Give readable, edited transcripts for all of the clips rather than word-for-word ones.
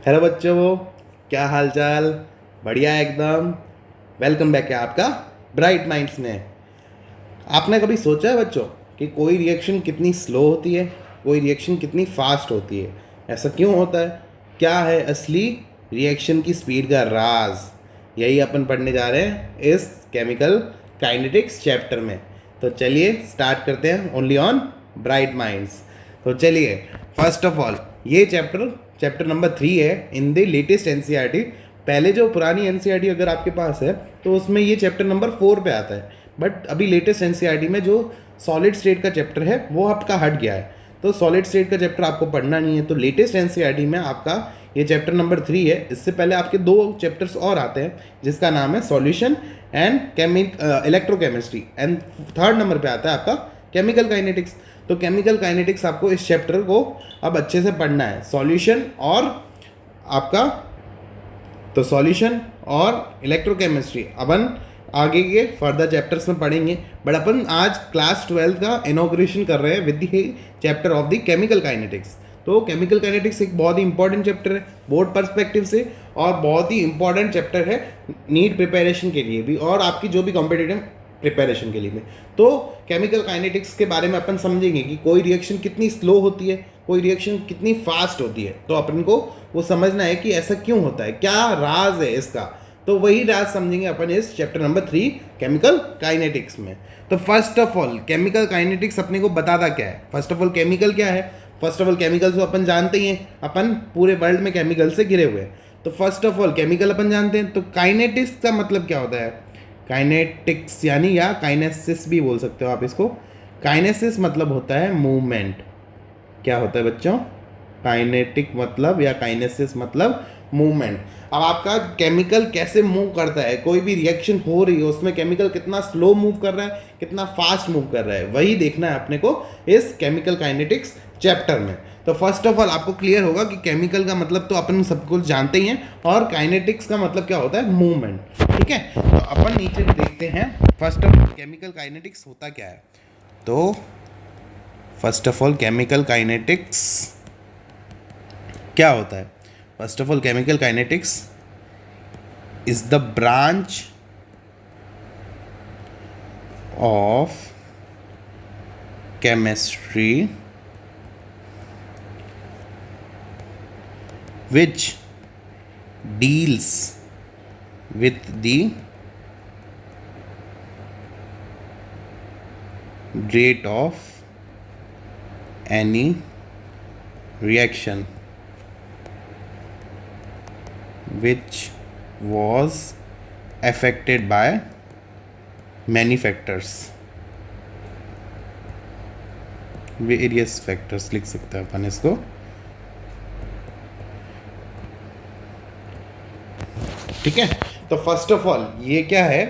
Hello बच्चों, क्या हाल चाल। बढ़िया एकदम। वेलकम बैक है आपका ब्राइट माइंड्स में। आपने कभी सोचा है बच्चों कि कोई रिएक्शन कितनी स्लो होती है, कोई रिएक्शन कितनी फास्ट होती है? ऐसा क्यों होता है? क्या है असली रिएक्शन की स्पीड का राज? यही अपन पढ़ने जा रहे हैं इस केमिकल काइनेटिक्स चैप्टर में। तो चलिए स्टार्ट करते हैं ओनली ऑन ब्राइट माइंड्स। तो चलिए, फर्स्ट ऑफ ऑल ये चैप्टर चैप्टर नंबर 3 है इन द लेटेस्ट एनसीईआरटी। पहले जो पुरानी एनसीईआरटी अगर आपके पास है तो उसमें ये चैप्टर नंबर 4 पे आता है, बट अभी लेटेस्ट एनसीईआरटी में जो सॉलिड स्टेट का चैप्टर है वो आपका हट गया है। तो सॉलिड स्टेट का चैप्टर आपको पढ़ना नहीं है, तो लेटेस्ट एनसीईआरटी में आपका ये चैप्टर नंबर 3 है। इससे पहले आपके 2 चैप्टर्स और आते हैं जिसका नाम है solution and electrochemistry, and third number पे आता है आपका केमिकल काइनेटिक्स। तो केमिकल काइनेटिक्स आपको इस चैप्टर को अब अच्छे से पढ़ना है। सॉल्यूशन और आपका तो सॉल्यूशन और इलेक्ट्रोकेमिस्ट्री अपन आगे के फर्दर चैप्टर्स में पढ़ेंगे, बट अपन आज क्लास 12 का इनॉग्रेशन कर रहे हैं with the chapter of the chemical kinetics. तो केमिकल काइनेटिक्स एक बहुत ही इंपॉर्टेंट चैप्टर है बोर्ड पर्सपेक्टिव से, और बहुत ही इंपॉर्टेंट चैप्टर है नीट प्रिपरेशन के लिए भी और आपकी जो भी कॉम्पिटिटिव प्रिपरेशन के लिए भी। तो केमिकल काइनेटिक्स के बारे में अपन समझेंगे कि कोई रिएक्शन कितनी स्लो होती है, कोई रिएक्शन कितनी फास्ट होती है। तो अपन को वो समझना है कि ऐसा क्यों होता है, क्या राज है इसका। तो वही राज समझेंगे अपन इस चैप्टर नंबर 3 केमिकल काइनेटिक्स में। तो first of all chemical kinetics अपने को बताता क्या है। फर्स्ट ऑफ ऑल केमिकल क्या है? फर्स्ट ऑफ ऑल केमिकल तो अपन जानते ही हैं, अपन पूरे वर्ल्ड में केमिकल से घिरे हुए हैं। तो फर्स्ट ऑफ ऑल केमिकल अपन जानते हैं। तो काइनेटिक्स का मतलब क्या होता है? काइनेटिक्स यानी या काइनेसिस भी बोल सकते हो आप इसको। काइनेसिस मतलब होता है मूवमेंट। क्या होता है बच्चों? काइनेटिक मतलब या काइनेसिस मतलब मूवमेंट। अब आपका केमिकल कैसे मूव करता है, कोई भी रिएक्शन हो रही है उसमें केमिकल कितना स्लो मूव कर रहा है, कितना फास्ट मूव कर रहा है, वही देखना है अपने को इस केमिकल काइनेटिक्स चैप्टर में। तो फर्स्ट ऑफ ऑल आपको क्लियर होगा कि केमिकल का मतलब तो अपन सब कुछ जानते ही हैं, और काइनेटिक्स का मतलब क्या होता है? मूवमेंट। ठीक है, तो अपन नीचे भी देखते हैं first of all chemical kinetics होता क्या है। तो first of all chemical kinetics क्या होता है? First of all chemical kinetics is the branch of chemistry which deals with the rate of any reaction which was affected by many factors, various factors लिख सकते हैं अपन इसको। ठीक है, तो फर्स्ट ऑफ ऑल ये क्या है?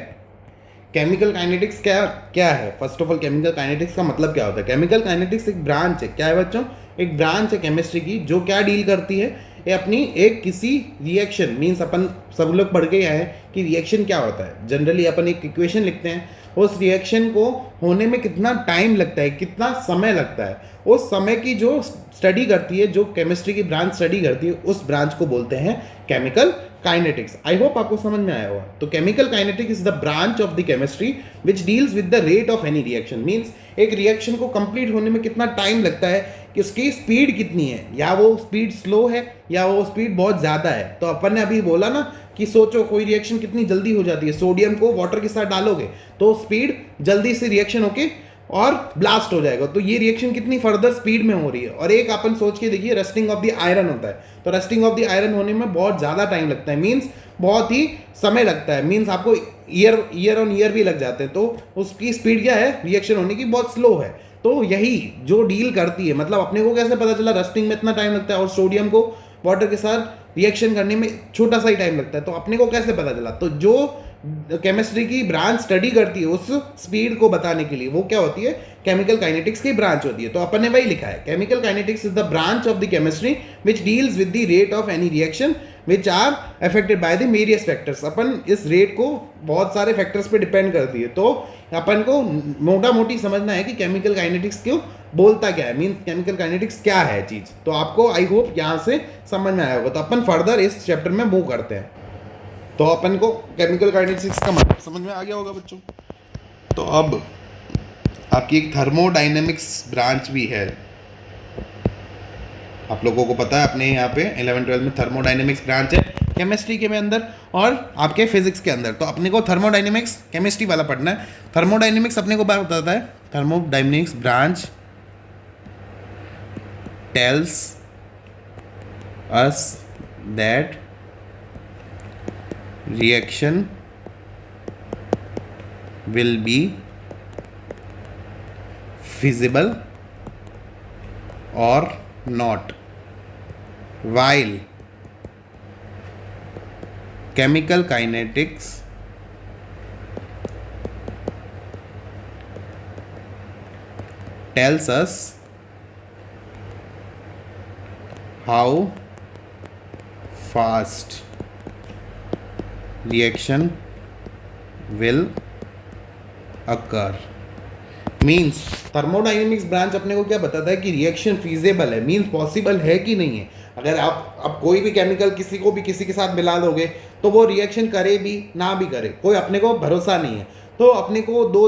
केमिकल काइनेटिक्स क्या क्या है? First of all chemical kinetics का मतलब क्या होता है? केमिकल काइनेटिक्स एक ब्रांच है। क्या है बच्चों? एक ब्रांच है केमिस्ट्री की जो क्या डील करती है, ये अपनी एक किसी रिएक्शन, मीन्स अपन सब लोग पढ़ के आए हैं कि रिएक्शन क्या होता है। जनरली अपन एक इक्वेशन लिखते हैं, उस रिएक्शन को होने में कितना टाइम लगता है, कितना समय लगता है, उस समय की जो स्टडी करती है, जो केमिस्ट्री की ब्रांच स्टडी करती है, उस ब्रांच को बोलते हैं केमिकल काइनेटिक्स। आई होप आपको समझ में आया होगा। तो chemical kinetics is the branch of the chemistry which deals with the rate of any reaction. Means एक रिएक्शन को कंप्लीट होने में कितना टाइम लगता है, कि उसकी स्पीड कितनी है, या वो स्पीड स्लो है या वो स्पीड बहुत ज़्यादा है। तो अपन ने अभी बोला ना कि सोचो कोई रिएक्शन कितनी जल्दी हो जाती है। सोडियम को वाटर के साथ डालोगे तो स्पीड जल्दी से रिएक्शन होके और ब्लास्ट हो जाएगा। तो ये रिएक्शन कितनी फर्दर स्पीड में हो रही है। और एक अपन सोच के देखिए, रस्टिंग ऑफ द आयरन होता है, तो रस्टिंग ऑफ द आयरन होने में बहुत ज़्यादा टाइम लगता है, मीन्स बहुत ही समय लगता है, मीन्स आपको ईयर ऑन ईयर भी लग जाते हैं। तो उसकी स्पीड क्या है रिएक्शन होने की? बहुत स्लो है। तो यही जो डील करती है, मतलब अपने को कैसे पता चला रस्टिंग में इतना टाइम लगता है और सोडियम को वाटर के साथ रिएक्शन करने में छोटा सा ही टाइम लगता है, तो अपने को कैसे पता चला? तो जो केमिस्ट्री की ब्रांच स्टडी करती है उस स्पीड को बताने के लिए, वो क्या होती है? केमिकल काइनेटिक्स की ब्रांच होती है। तो अपन ने वही लिखा है, chemical kinetics is the branch of the chemistry which deals with the rate of any reaction which are affected by the various factors. अपन इस रेट को बहुत सारे फैक्टर्स पे डिपेंड करती है, तो अपन को मोटा मोटी समझना है कि केमिकल काइनेटिक्स क्यों बोलता क्या है, मीन्स केमिकल काइनेटिक्स क्या है चीज़। तो आपको आई होप यहाँ से समझ में आया होगा। तो अपन फर्दर इस चैप्टर में मूव करते हैं। तो अपन को केमिकल काइनेटिक्स का मतलब समझ में आ गया होगा बच्चों। तो अब आपकी एक थर्मोडाइनेमिक्स ब्रांच भी है। आप लोगों को पता है अपने यहाँ पे 11-12 में थर्मोडाइनेमिक्स ब्रांच है केमिस्ट्री के में अंदर और आपके फिजिक्स के अंदर। तो अपने को थर्मोडाइनेमिक्स केमिस्ट्री वाला पढ़ना है। थर्मोडाइनेमिक्स अपने को बताता है, thermodynamics branch tells us that reaction will be feasible or not, while chemical kinetics tells us how fast reaction will occur। Means thermodynamics branch अपने को क्या बताता है कि रिएक्शन फीजेबल है, मीन्स पॉसिबल है कि नहीं है। अगर आप अब कोई भी केमिकल किसी को भी किसी के साथ मिला दोगे तो वो रिएक्शन करे भी ना भी करे, कोई अपने को भरोसा नहीं है। तो अपने को दो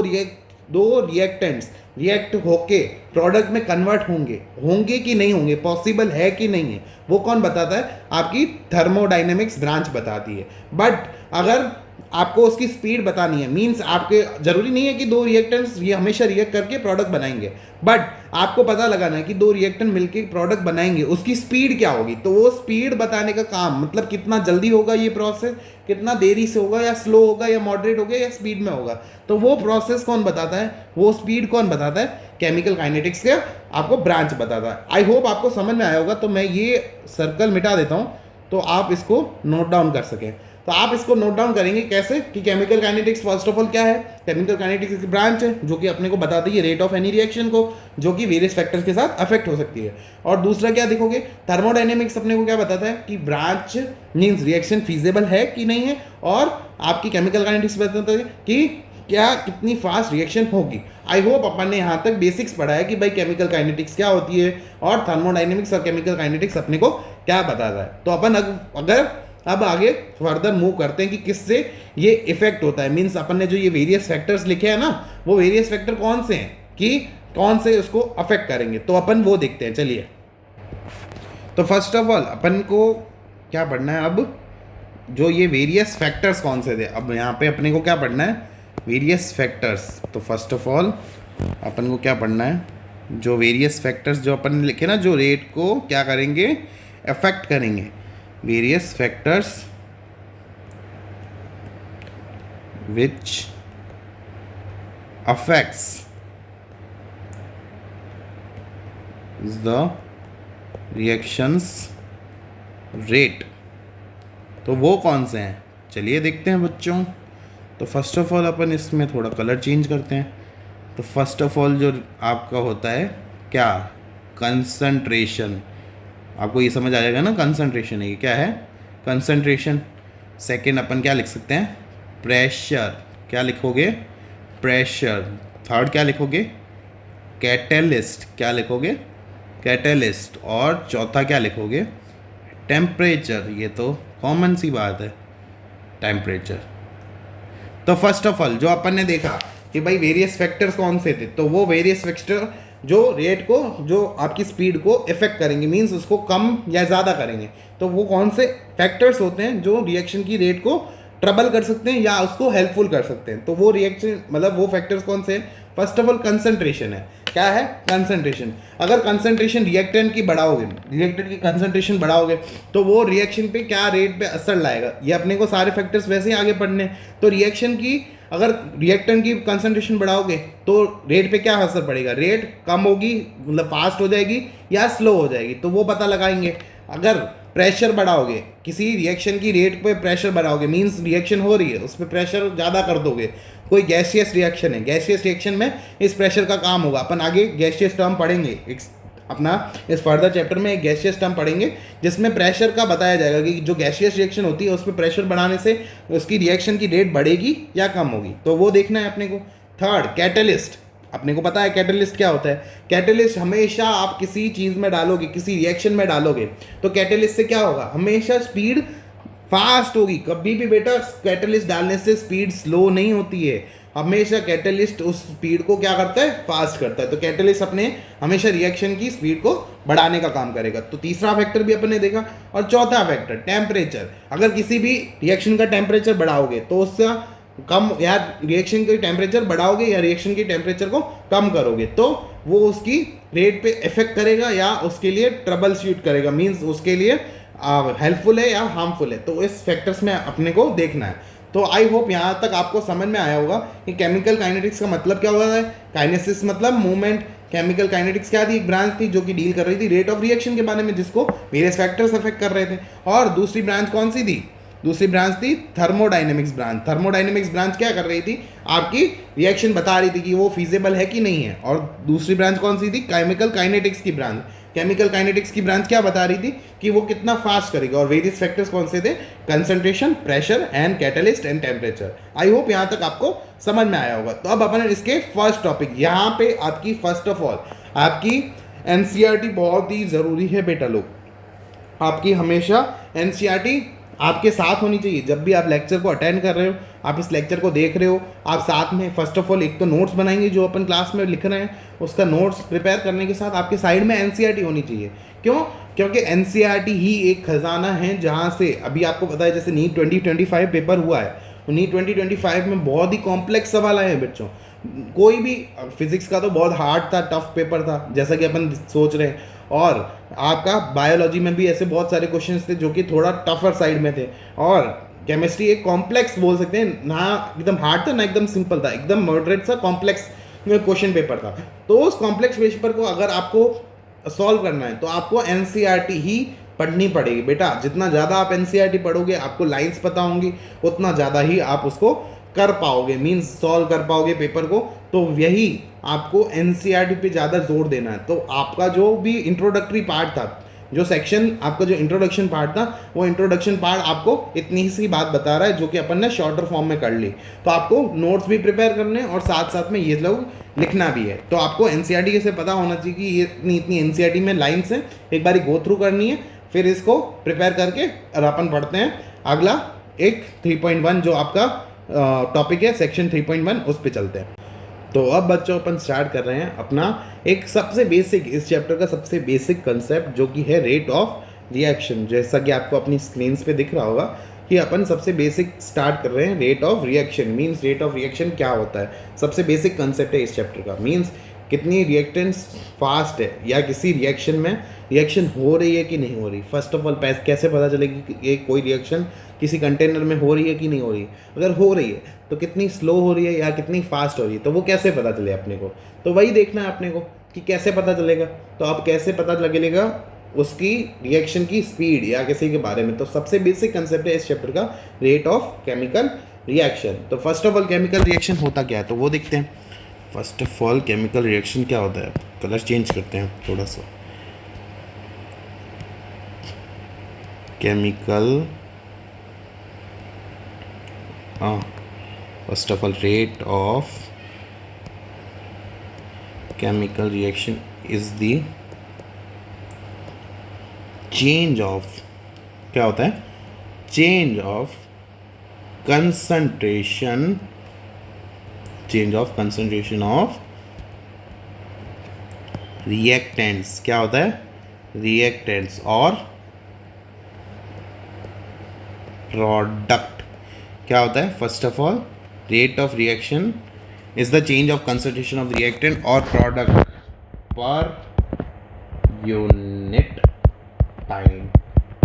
रिएक्टेंट्स रिएक्ट होके प्रोडक्ट में कन्वर्ट होंगे कि नहीं होंगे, पॉसिबल है कि नहीं है, वो कौन बताता है? आपकी थर्मोडाइनेमिक्स ब्रांच बताती है। बट अगर आपको उसकी स्पीड बतानी है, मींस आपके जरूरी नहीं है कि दो रिएक्टेंट्स ये हमेशा रिएक्ट करके प्रोडक्ट बनाएंगे, बट आपको पता लगाना है कि दो रिएक्टेंट मिलके प्रोडक्ट बनाएंगे, उसकी स्पीड क्या होगी। तो वो स्पीड बताने का काम, मतलब कितना जल्दी होगा ये प्रोसेस, कितना देरी से होगा, या स्लो होगा, या मॉडरेट होगा, या स्पीड में होगा, तो वो प्रोसेस कौन बताता है, वो स्पीड कौन बताता है? केमिकल काइनेटिक्स का आपको ब्रांच बताता है। आई होप आपको समझ में आया होगा। तो मैं ये सर्कल मिटा देता हूँ तो आप इसको नोट डाउन कर सकें। तो आप इसको नोट डाउन करेंगे कैसे कि chemical kinetics first of all क्या है? केमिकल काइनेटिक्स की ब्रांच है जो कि अपने को बताती है रेट ऑफ एनी रिएक्शन को, जो कि वेरियस फैक्टर्स के साथ अफेक्ट हो सकती है। और दूसरा क्या देखोगे, थर्मोडाइनेमिक्स अपने को क्या बताता है कि ब्रांच मीन्स रिएक्शन फीजेबल है कि नहीं है, और आपकी केमिकल काइनेटिक्स बताता है कि क्या कितनी फास्ट रिएक्शन होगी। आई होप अपन ने यहाँ तक बेसिक्स पढ़ा है कि भाई केमिकल काइनेटिक्स क्या होती है और थर्मोडाइनेमिक्स और केमिकल काइनेटिक्स अपने को क्या बताता है। तो अपन अगर अब आगे फर्दर मूव करते हैं कि किससे ये इफेक्ट होता है, मीन्स अपन ने जो ये वेरियस फैक्टर्स लिखे हैं ना, वो वेरियस फैक्टर कौन से हैं कि कौन से उसको अफेक्ट करेंगे, तो अपन वो देखते हैं। चलिए, तो फर्स्ट ऑफ ऑल अपन को क्या पढ़ना है अब, जो ये वेरियस फैक्टर्स कौन से थे। अब यहाँ पे अपने को क्या पढ़ना है, वेरियस फैक्टर्स। तो फर्स्ट ऑफ ऑल अपन को क्या पढ़ना है, जो वेरियस फैक्टर्स जो अपन ने लिखे ना, जो रेट को क्या करेंगे, अफेक्ट करेंगे, various factors which affects the reactions rate. तो वो कौन से हैं, चलिए देखते हैं बच्चों। तो फर्स्ट ऑफ ऑल अपन इसमें थोड़ा कलर चेंज करते हैं। तो फर्स्ट ऑफ ऑल जो आपका होता है क्या, कंसंट्रेशन। आपको ये समझ आ जाएगा ना, कंसंट्रेशन है, ये क्या है, कंसंट्रेशन। सेकंड अपन क्या लिख सकते हैं, प्रेशर। क्या लिखोगे, प्रेशर। थर्ड क्या लिखोगे, कैटलिस्ट। क्या लिखोगे, कैटलिस्ट। और चौथा क्या लिखोगे, टेम्परेचर। ये तो कॉमन सी बात है, टेम्परेचर। तो फर्स्ट ऑफ ऑल जो अपन ने देखा कि भाई वेरियस फैक्टर्स कौन से थे, तो वो वेरियस फैक्टर जो रेट को, जो आपकी स्पीड को इफेक्ट करेंगे, मींस उसको कम या ज़्यादा करेंगे, तो वो कौन से फैक्टर्स होते हैं जो रिएक्शन की रेट को ट्रबल कर सकते हैं या उसको हेल्पफुल कर सकते हैं। तो वो रिएक्शन मतलब वो फैक्टर्स कौन से हैं, फर्स्ट ऑफ ऑल कंसंट्रेशन है। क्या है, कंसंट्रेशन। अगर कंसंट्रेशन रिएक्टेंट की बढ़ाओगे, रिएक्टेंट की कंसंट्रेशन बढ़ाओगे, तो वो रिएक्शन पे क्या रेट पे असर लाएगा, ये अपने को सारे फैक्टर्स वैसे ही आगे पढ़ने। तो रिएक्शन की, अगर रिएक्टेंट की कंसंट्रेशन बढ़ाओगे तो रेट पे क्या असर पड़ेगा, रेट कम होगी, मतलब फास्ट हो जाएगी या स्लो हो जाएगी, तो वो पता लगाएंगे। अगर प्रेशर बढ़ाओगे, किसी रिएक्शन की रेट पे प्रेशर बढ़ाओगे, मींस रिएक्शन हो रही है उस पर प्रेशर ज़्यादा कर दोगे, कोई गैसियस रिएक्शन है, गैसियस रिएक्शन में इस प्रेशर का काम होगा। अपन आगे गैसियस टर्म पढ़ेंगे, अपना इस फर्दर चैप्टर में एक गैसियस टर्म पढ़ेंगे जिसमें प्रेशर का बताया जाएगा कि जो गैसियस रिएक्शन होती है उसमें प्रेशर बढ़ाने से उसकी रिएक्शन की रेट बढ़ेगी या कम होगी, तो वो देखना है अपने को। Third, catalyst. अपने को पता है कैटलिस्ट क्या होता है। कैटलिस्ट हमेशा आप किसी चीज़ में डालोगे, किसी रिएक्शन में डालोगे तो कैटलिस्ट से क्या होगा, हमेशा स्पीड फास्ट होगी। कभी भी बेटा कैटलिस्ट डालने से स्पीड स्लो नहीं होती है, हमेशा कैटलिस्ट उस स्पीड को क्या करता है, फास्ट करता है। तो कैटलिस्ट अपने हमेशा रिएक्शन की स्पीड को बढ़ाने का काम करेगा। तो तीसरा फैक्टर भी अपन ने देखा। और चौथा फैक्टर टेम्परेचर। अगर किसी भी रिएक्शन का टेम्परेचर बढ़ाओगे तो उसका कम या रिएक्शन के टेम्परेचर बढ़ाओगे या रिएक्शन के टेम्परेचर को कम करोगे तो वो उसकी रेट पे इफेक्ट करेगा या उसके लिए ट्रबल शूट करेगा, मीन्स उसके लिए हेल्पफुल है या हार्मफुल है। तो इस फैक्टर्स में अपने को देखना है। तो आई होप यहाँ तक आपको समझ में आया होगा कि केमिकल काइनेटिक्स का मतलब क्या होता है। काइनेसिस मतलब मूवमेंट, केमिकल काइनेटिक्स क्या थी, एक ब्रांच थी जो कि डील कर रही थी रेट ऑफ रिएक्शन के बारे में जिसको वेरियस फैक्टर्स अफेक्ट कर रहे थे। और दूसरी ब्रांच कौन सी थी, दूसरी ब्रांच थी थर्मोडाइनमिक्स ब्रांच। थर्मोडाइनमिक्स ब्रांच क्या कर रही थी, आपकी रिएक्शन बता रही थी कि वो फीजिबल है कि नहीं है। और दूसरी ब्रांच कौन सी थी, केमिकल काइनेटिक्स की ब्रांच। केमिकल काइनेटिक्स की ब्रांच क्या बता रही थी कि वो कितना फास्ट करेगा। और वेरियस फैक्टर्स कौन से थे, concentration, pressure and catalyst and temperature. I hope यहाँ तक आपको समझ में आया होगा। तो अब अपन इसके फर्स्ट टॉपिक, यहाँ पे आपकी फर्स्ट ऑफ ऑल आपकी एनसीईआरटी बहुत ही ज़रूरी है बेटा लोग। आपकी हमेशा एनसीईआरटी आपके साथ होनी चाहिए। जब भी आप लेक्चर को अटेंड कर रहे हो, आप इस लेक्चर को देख रहे हो, आप साथ में फर्स्ट ऑफ ऑल एक तो नोट्स बनाएंगे जो अपन क्लास में लिख रहे हैं, उसका नोट्स प्रिपेयर करने के साथ आपके साइड में एनसीईआरटी होनी चाहिए। क्यों, क्योंकि एनसीईआरटी ही एक खजाना है जहाँ से अभी आपको पता है जैसे नीट 2025 पेपर हुआ है, नीट 2025 में बहुत ही कॉम्प्लेक्स सवाल आए हैं बच्चों। कोई भी फिजिक्स का तो बहुत हार्ड था, टफ पेपर था जैसा कि अपन सोच रहे हैं। और आपका बायोलॉजी में भी ऐसे बहुत सारे क्वेश्चंस थे जो कि थोड़ा टफर साइड में थे। और केमिस्ट्री एक कॉम्प्लेक्स बोल सकते हैं ना, एकदम हार्ड था ना एकदम सिंपल था, एकदम मॉडरेट सा कॉम्प्लेक्स क्वेश्चन पेपर था। तो उस कॉम्प्लेक्स पेपर को अगर आपको सॉल्व करना है तो आपको एनसीईआरटी ही पढ़नी पड़ेगी बेटा। जितना ज़्यादा आप एनसीईआरटी पढ़ोगे, आपको लाइंस पता होंगी, उतना ज़्यादा ही आप उसको कर पाओगे, मीन्स सॉल्व कर पाओगे पेपर को। तो यही आपको एनसीईआरटी पे ज़्यादा जोर देना है। तो आपका जो भी इंट्रोडक्टरी पार्ट था, जो सेक्शन आपका जो इंट्रोडक्शन पार्ट था, वो इंट्रोडक्शन पार्ट आपको इतनी सी बात बता रहा है जो कि अपन ने शॉर्टर फॉर्म में कर ली। तो आपको नोट्स भी प्रिपेयर करने और साथ साथ में ये लोग लिखना भी है। तो आपको एनसीईआरटी कैसे पता होना चाहिए कि ये इतनी एनसीईआरटी में लाइन्स हैं, एक बारी गो थ्रू करनी है, फिर इसको प्रिपेयर करके और अपन पढ़ते हैं अगला एक 3.1 जो आपका टॉपिक है, सेक्शन 3.1, उस पर चलते हैं। तो अब बच्चों अपन स्टार्ट कर रहे हैं अपना एक सबसे बेसिक, इस चैप्टर का सबसे बेसिक कंसेप्ट जो कि है रेट ऑफ रिएक्शन। जैसा कि आपको अपनी स्क्रीन पे दिख रहा होगा कि अपन सबसे बेसिक स्टार्ट कर रहे हैं rate of reaction. Means rate of reaction क्या होता है, सबसे बेसिक कंसेप्ट है इस चैप्टर का। मींस कितनी रिएक्टेंस फास्ट है या किसी रिएक्शन में रिएक्शन हो रही है कि नहीं हो रही। फर्स्ट ऑफ ऑल कैसे पता चलेगी कि ये कोई रिएक्शन किसी कंटेनर में हो रही है कि नहीं हो रही है। अगर हो रही है तो कितनी स्लो हो रही है या कितनी फास्ट हो रही है, तो वो कैसे पता चले अपने को। तो वही देखना है अपने को कि कैसे पता चलेगा। तो अब कैसे पता लगेगा उसकी रिएक्शन की स्पीड या किसी के बारे में। तो सबसे बेसिक कंसेप्ट है इस चैप्टर का रेट ऑफ केमिकल रिएक्शन। तो first of all chemical reaction होता क्या है तो वो देखते हैं। First of all chemical reaction क्या होता है, कलर चेंज करते हैं थोड़ा सा। Chemical first of all rate of chemical reaction is the change of, क्या होता है, change of concentration, change of concentration of reactants. क्या होता है, रिएक्टेंट्स और प्रोडक्ट। क्या होता है, first of all rate of reaction is the change of concentration of reactant और product per unit time.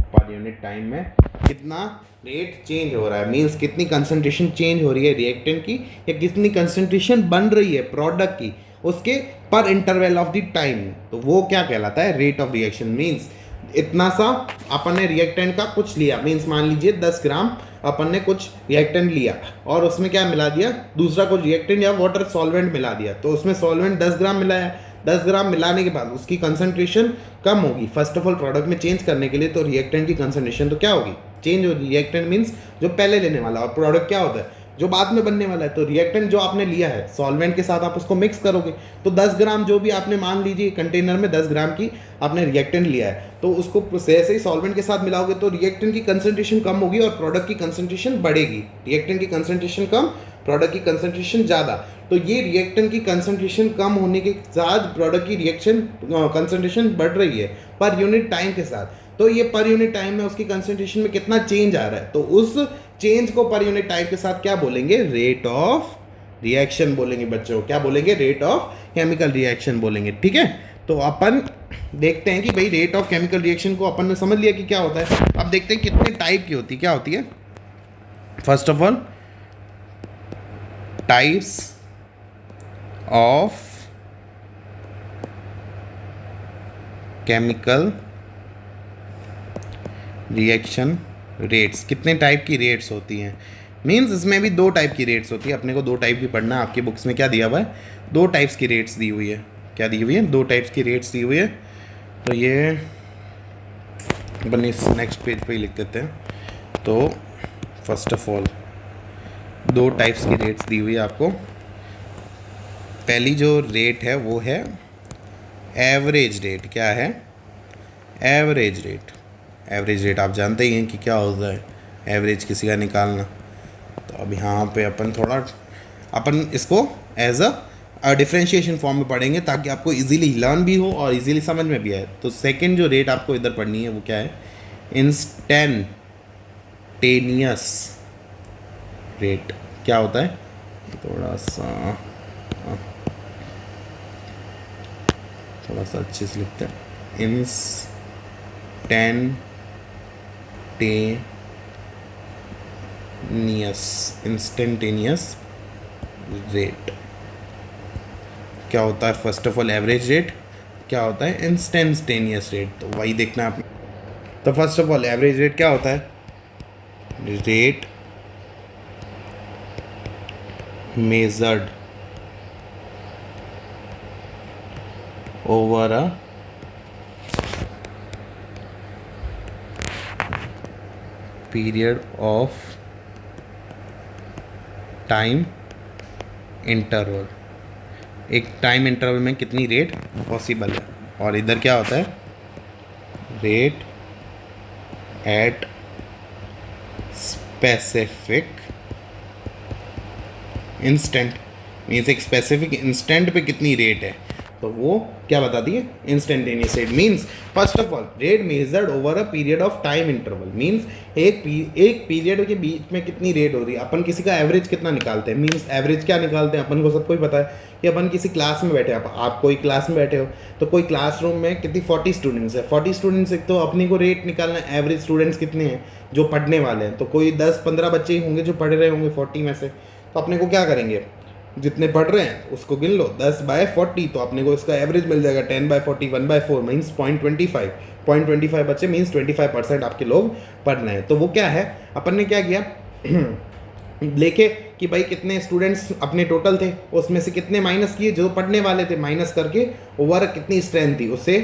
Per unit time में कितना रेट चेंज हो रहा है, मीन्स कितनी कंसंट्रेशन चेंज हो रही है रिएक्टेंट की या कितनी कंसंट्रेशन बन रही है प्रोडक्ट की, उसके पर इंटरवल ऑफ द टाइम। तो वो क्या कहलाता है, रेट ऑफ रिएक्शन। मीन्स इतना सा अपन ने रिएक्टेंट का कुछ लिया, मीन्स मान लीजिए 10 ग्राम अपन ने कुछ रिएक्टेंट लिया और उसमें क्या मिला दिया, दूसरा कुछ रिएक्टेंट या वाटर सॉल्वेंट मिला दिया। तो उसमें सॉल्वेंट 10 ग्राम मिलाया 10 ग्राम मिलाने के बाद उसकी कंसंट्रेशन कम होगी। फर्स्ट ऑफ ऑल प्रोडक्ट में चेंज करने के लिए तो रिएक्टेंट की कंसंट्रेशन तो क्या होगी, चेंज होगी। रिएक्टेंट मीन्स जो पहले लेने वाला, और प्रोडक्ट क्या होता है, जो बाद में बनने वाला है। तो रिएक्टेंट जो आपने लिया है सॉल्वेंट के साथ आप उसको मिक्स करोगे, तो 10 ग्राम जो भी आपने, मान लीजिए कंटेनर में 10 ग्राम की आपने रिएक्टेंट लिया है, तो उसको जैसे ही सॉल्वेंट के साथ मिलाओगे तो रिएक्टेंट की कंसंट्रेशन कम होगी और प्रोडक्ट की कंसंट्रेशन बढ़ेगी। रिएक्टेंट की कंसंट्रेशन कम, प्रोडक्ट की कंसंट्रेशन ज़्यादा। तो ये रिएक्टेंट की कंसंट्रेशन कम होने के साथ प्रोडक्ट की रिएक्शन कंसंट्रेशन बढ़ रही है पर यूनिट टाइम के साथ। तो ये पर यूनिट टाइम में उसकी कंसंट्रेशन में कितना चेंज आ रहा है, तो उस चेंज को पर यूनिट टाइम के साथ क्या बोलेंगे, रेट ऑफ रिएक्शन बोलेंगे बच्चों। क्या बोलेंगे, रेट ऑफ केमिकल रिएक्शन बोलेंगे। ठीक है, तो अपन देखते हैं कि भाई रेट ऑफ केमिकल रिएक्शन को अपन ने समझ लिया कि क्या होता है। अब देखते हैं कितने टाइप की होती है, क्या होती है। First of all types of chemical reaction rates, कितने टाइप की रेट्स होती हैं। मींस इसमें भी 2 टाइप की रेट्स होती है। अपने को 2 टाइप की पढ़ना है। आपकी बुक्स में क्या दिया हुआ है, 2 टाइप्स की रेट्स दी हुई है। क्या दी हुई है, 2 टाइप्स की रेट्स दी हुई है। तो ये अपन इस नेक्स्ट पेज पे ही लिख देते हैं। तो फर्स्ट ऑफ ऑल 2 टाइप्स की रेट्स दी हुई है आपको। पहली जो रेट है वो है एवरेज रेट। क्या है, एवरेज रेट। एवरेज रेट आप जानते ही हैं कि क्या होता है, एवरेज किसी का निकालना। तो अब यहाँ पे अपन इसको एज अ डिफरेंशिएशन फॉर्म में पढ़ेंगे ताकि आपको इजीली लर्न भी हो और इजीली समझ में भी आए। तो सेकंड जो रेट आपको इधर पढ़नी है वो क्या है, इंस्टेंटेनियस रेट। क्या होता है, थोड़ा सा अच्छे से लिखते हैं, इंस्टेंटेनियस रेट। क्या होता है, first of all average rate, क्या होता है इंस्टेंटेनियस रेट। तो वही देखना आपने। तो first of all average rate क्या होता है, rate measured over a period of time interval. एक टाइम इंटरवल में कितनी रेट पॉसिबल है। और इधर क्या होता है, rate at specific instant. Means एक स्पेसिफिक इंस्टेंट पे कितनी रेट है, तो वो क्या बताती है, instantaneous rate. Means first of all rate measured over a period of time interval. Means एक पीरियड के बीच में कितनी रेट हो रही है। अपन किसी का एवरेज कितना निकालते हैं, मीन्स एवरेज क्या निकालते हैं, अपन को सबको ही पता है कि अपन किसी क्लास में बैठे हैं। आप कोई क्लास में बैठे हो तो कोई क्लासरूम में कितनी 40 स्टूडेंट्स है, 40 स्टूडेंट्स एक, तो अपनी को रेट निकालना है एवरेज स्टूडेंट्स कितने हैं जो पढ़ने वाले हैं। तो कोई 10-15 बच्चे ही होंगे जो पढ़ रहे होंगे 40 में से। तो अपने को क्या करेंगे, जितने पढ़ रहे हैं उसको गिन लो, 10/40। तो अपने को इसका एवरेज मिल जाएगा 10/40, 1/4 मीन्स 0.25 बच्चे मीन्स 25% आपके लोग पढ़ रहे हैं। तो वो क्या है, अपन ने क्या किया लेके कि भाई कितने स्टूडेंट्स अपने टोटल थे, उसमें से कितने माइनस किए, जो पढ़ने वाले थे माइनस करके ओवर कितनी स्ट्रेंथ थी उससे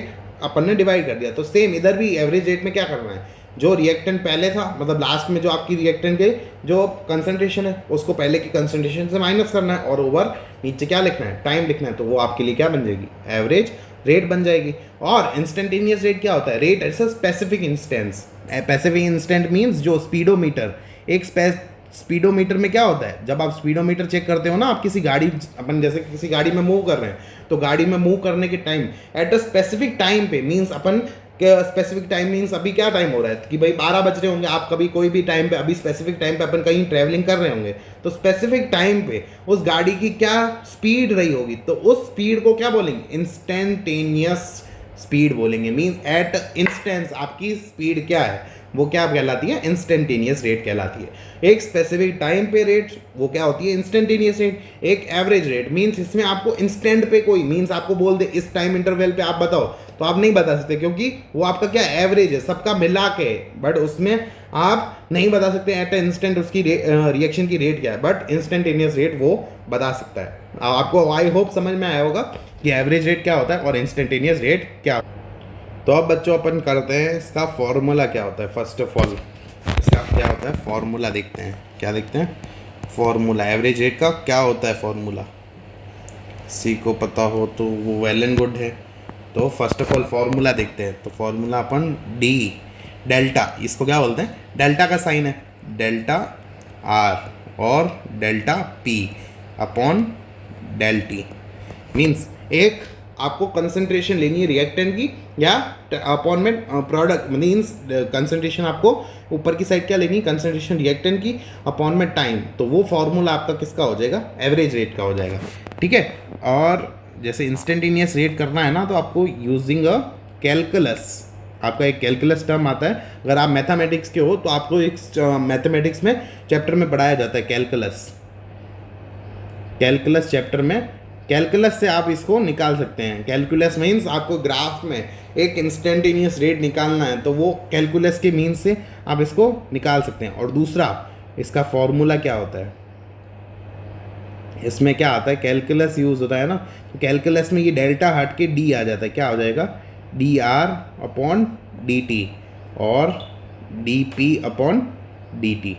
अपन ने डिवाइड कर दिया। तो सेम इधर भी एवरेज रेट में क्या करना है, जो रिएक्टेंट पहले था, मतलब लास्ट में जो आपकी रिएक्टेंट के जो कंसंट्रेशन है उसको पहले की कंसंट्रेशन से माइनस करना है और ओवर नीचे क्या लिखना है, टाइम लिखना है। तो वो आपके लिए क्या बन जाएगी, एवरेज रेट बन जाएगी। और इंस्टेंटेनियस रेट क्या होता है, rate as a specific instance. Specific instant means जो स्पीडोमीटर, एक स्पीडोमीटर में क्या होता है, जब आप स्पीडोमीटर चेक करते हो ना, आप किसी गाड़ी, अपन जैसे किसी गाड़ी में मूव कर रहे हैं, तो गाड़ी में मूव करने के time at a specific time पे, मीन्स अपन स्पेसिफिक टाइम मीन्स अभी क्या टाइम हो रहा है कि भाई 12 बज रहे होंगे, आप कभी कोई भी टाइम पे, अभी स्पेसिफिक टाइम पे अपन कहीं ट्रैवलिंग कर रहे होंगे, तो स्पेसिफिक टाइम पे उस गाड़ी की क्या स्पीड रही होगी, तो उस स्पीड को क्या बोलेंगे, इंस्टेंटेनियस स्पीड बोलेंगे। मीन्स एट इंस्टेंस आपकी स्पीड क्या है, वो क्या कहलाती है, इंस्टेंटेनियस रेट कहलाती है। एक स्पेसिफिक टाइम पे रेट वो क्या होती है, इंस्टेंटेनियस रेट। एक एवरेज रेट मींस इसमें आपको इंस्टेंट पे कोई मींस आपको बोल दे इस टाइम इंटरवल पे आप बताओ, तो आप नहीं बता सकते क्योंकि वो आपका क्या एवरेज है, सबका मिला के। बट उसमें आप नहीं बता सकते एट ए इंस्टेंट उसकी रिएक्शन की रेट क्या है, बट इंस्टेंटेनियस रेट वो बता सकता है। आपको आई होप समझ में आया होगा कि एवरेज रेट क्या होता है और इंस्टेंटेनियस रेट क्या। तो अब बच्चों अपन करते हैं इसका फॉर्मूला क्या होता है। फर्स्ट ऑफ ऑल इसका क्या होता है फॉर्मूला देखते हैं। क्या देखते हैं, फॉर्मूला एवरेज रेट का क्या होता है फॉर्मूला। सी को पता हो तो वो वेल एंड गुड है। तो फर्स्ट ऑफ ऑल फॉर्मूला देखते हैं। तो फॉर्मूला अपन डी डेल्टा, इसको क्या बोलते हैं, डेल्टा का साइन है, डेल्टा आर और delta P upon del T. Means एक आपको कंसंट्रेशन लेनी है रिएक्टेंट की या अपॉन में प्रोडक्ट, मीन्स कंसंट्रेशन आपको ऊपर की साइड क्या लेनी है, कंसंट्रेशन रिएक्टेंट की अपॉन में टाइम। तो वो फॉर्मूला आपका किसका हो जाएगा, एवरेज रेट का हो जाएगा। ठीक है। और जैसे इंस्टेंटेनियस रेट करना है ना, तो आपको यूजिंग अ कैलकुलस, आपका एक कैलकुलस टर्म आता है। अगर आप मैथमेटिक्स के हो तो आपको एक मैथमेटिक्स में चैप्टर में पढ़ाया जाता है कैलकुलस। कैलकुलस चैप्टर में कैलकुलस से आप इसको निकाल सकते हैं। कैलकुलस मीन्स आपको ग्राफ में एक इंस्टेंटेनियस रेट निकालना है, तो वो कैलकुलस के मीन्स से आप इसको निकाल सकते हैं। और दूसरा इसका फॉर्मूला क्या होता है, इसमें क्या आता है, कैलकुलस यूज होता है ना, तो कैलकुलस में ये डेल्टा हट के डी आ जाता है। क्या हो जाएगा, d r upon D t और d p upon D T.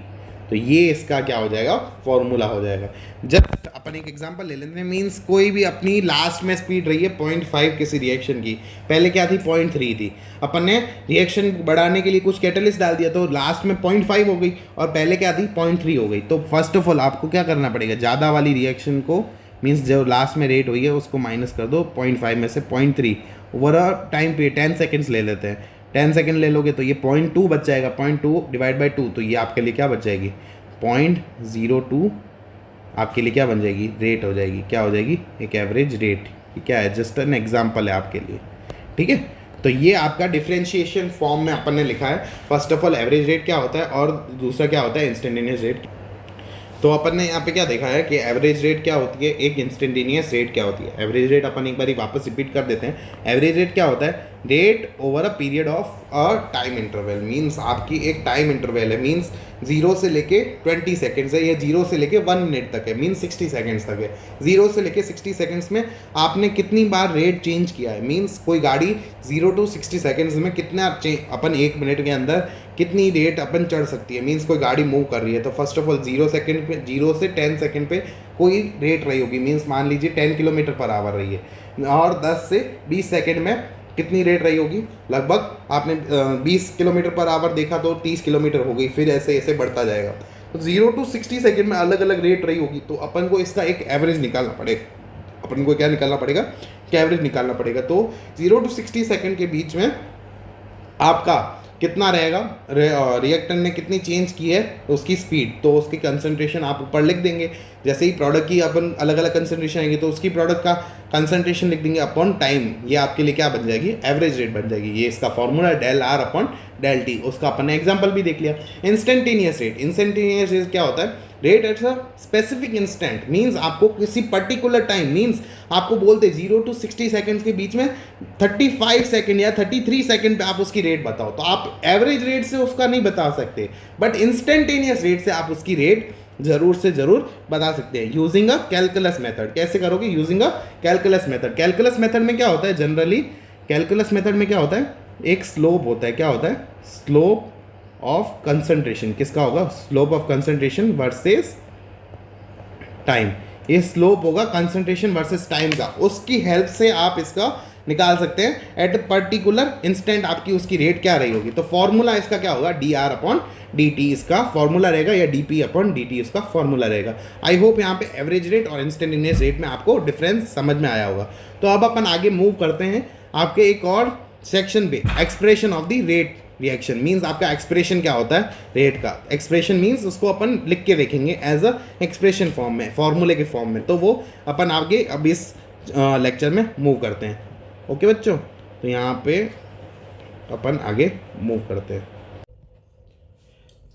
तो ये इसका क्या हो जाएगा, फॉर्मूला हो जाएगा। जस्ट अपन एक एग्जांपल ले लेते हैं। मींस कोई भी अपनी लास्ट में स्पीड रही है 0.5 किसी रिएक्शन की, पहले क्या थी 0.3 थी। अपन ने रिएक्शन बढ़ाने के लिए कुछ कैटलिस्ट डाल दिया तो लास्ट में 0.5 हो गई और पहले क्या थी 0.3 हो गई। तो फर्स्ट ऑफ ऑल आपको क्या करना पड़ेगा, ज़्यादा वाली रिएक्शन को मीन्स जो लास्ट में रेट हुई है उसको माइनस कर दो 0.5 में से 0.3 ओवर टाइम पे 10 सेकेंड्स ले लेते हैं। 10 सेकेंड ले लोगे तो ये 0.2 बच जाएगा, 0.2 डिवाइड बाई 2, तो ये आपके लिए क्या बच जाएगी 0.02 आपके लिए क्या बन जाएगी, रेट हो जाएगी। क्या हो जाएगी, एक एवरेज रेट। क्या है, जस्ट एन एग्जांपल है आपके लिए। ठीक है। तो ये आपका डिफरेंशिएशन फॉर्म में अपन ने लिखा है। First of all average rate क्या होता है और दूसरा क्या होता है इंस्टेंटेनियस रेट। तो अपन ने यहाँ पे क्या देखा है कि एवरेज रेट क्या होती है, एक इंस्टेंटेनियस रेट क्या होती है। एवरेज रेट अपन एक बार वापस रिपीट कर देते हैं। एवरेज रेट क्या होता है, rate over a period of a time interval. Means आपकी एक टाइम इंटरवल है, मीन्स 0 से लेके 20 सेकेंड्स है, या 0 से लेके 1 मिनट तक है, मीन्स 60 सेकेंड्स तक है। 0 से लेके 60 सेकेंड्स में आपने कितनी बार रेट चेंज किया है। मीन्स कोई गाड़ी 0 to 60 सेकेंड्स में कितना अपन 1 मिनट के अंदर कितनी रेट अपन चढ़ सकती है। मीन्स कोई गाड़ी मूव कर रही है तो फर्स्ट ऑफ ऑल 0 सेकेंड पे, 0 से 10 सेकेंड पे कोई रेट रही होगी। मीन्स मान लीजिए 10 किलोमीटर पर आवर रही है, और 10 से 20 सेकेंड में कितनी रेट रही होगी, लगभग आपने 20 किलोमीटर पर आवर देखा तो 30 किलोमीटर हो गई, फिर ऐसे ऐसे बढ़ता जाएगा। तो 0 to 60 सेकेंड में अलग अलग रेट रही होगी। तो अपन को इसका एक एवरेज निकालना पड़ेगा। अपन को क्या निकालना पड़ेगा, क्या एवरेज निकालना पड़ेगा। तो 0 to 60 सेकेंड के बीच में आपका कितना रहेगा, रिएक्टेंट ने कितनी चेंज की है उसकी स्पीड, तो उसकी कंसंट्रेशन आप ऊपर लिख देंगे। जैसे ही प्रोडक्ट की अपन अलग अलग कंसंट्रेशन आएगी तो उसकी प्रोडक्ट का कंसंट्रेशन लिख देंगे अपॉन टाइम। ये आपके लिए क्या बन जाएगी, एवरेज रेट बन जाएगी। ये इसका formula del R upon del T. उसका अपन ने एग्जांपल भी देख लिया। इंस्टेंटेनियस रेट, इंस्टेंटेनियस रेट क्या होता है, rate at a specific instant. Means आपको किसी पर्टिकुलर टाइम, मीन्स आपको बोलते 0 to 60 सेकेंड्स के बीच में 35 सेकेंड या 33 सेकेंड पे आप उसकी रेट बताओ। तो आप एवरेज रेट से उसका नहीं बता सकते, बट इंस्टेंटेनियस रेट से आप उसकी रेट जरूर से जरूर बता सकते हैं यूजिंग अ कैलकुलस मेथड। कैसे करोगे, using a calculus method. Calculus method में क्या होता है, जनरली कैलकुलस मेथड में क्या होता है, एक स्लोप होता है। क्या होता है, स्लोप ऑफ कंसंट्रेशन। किसका होगा, slope of concentration versus time. ये स्लोप होगा कंसंट्रेशन वर्सेस टाइम का, उसकी हेल्प से आप इसका निकाल सकते हैं एट पर्टिकुलर इंस्टेंट आपकी उसकी रेट क्या रही होगी। तो फॉर्मूला इसका क्या होगा, D r upon D T इसका फॉर्मूला रहेगा, या D p upon D T इसका फॉर्मूला रहेगा। आई होप यहाँ पे एवरेज रेट और इंस्टेंटेनियस रेट में आपको डिफरेंस समझ में आया होगा। तो अब अपन आगे मूव करते हैं आपके एक और सेक्शन पे, expression of the rate reaction. Means आपका एक्सप्रेशन क्या होता है रेट का। एक्सप्रेशन मीन्स उसको अपन लिख के देखेंगे एज अ एक्सप्रेशन फॉर्म में, फॉर्मूले के फॉर्म में। तो वो अपन आगे अब इस लेक्चर में मूव करते हैं। ओके बच्चों, तो यहाँ पे अपन आगे मूव करते हैं।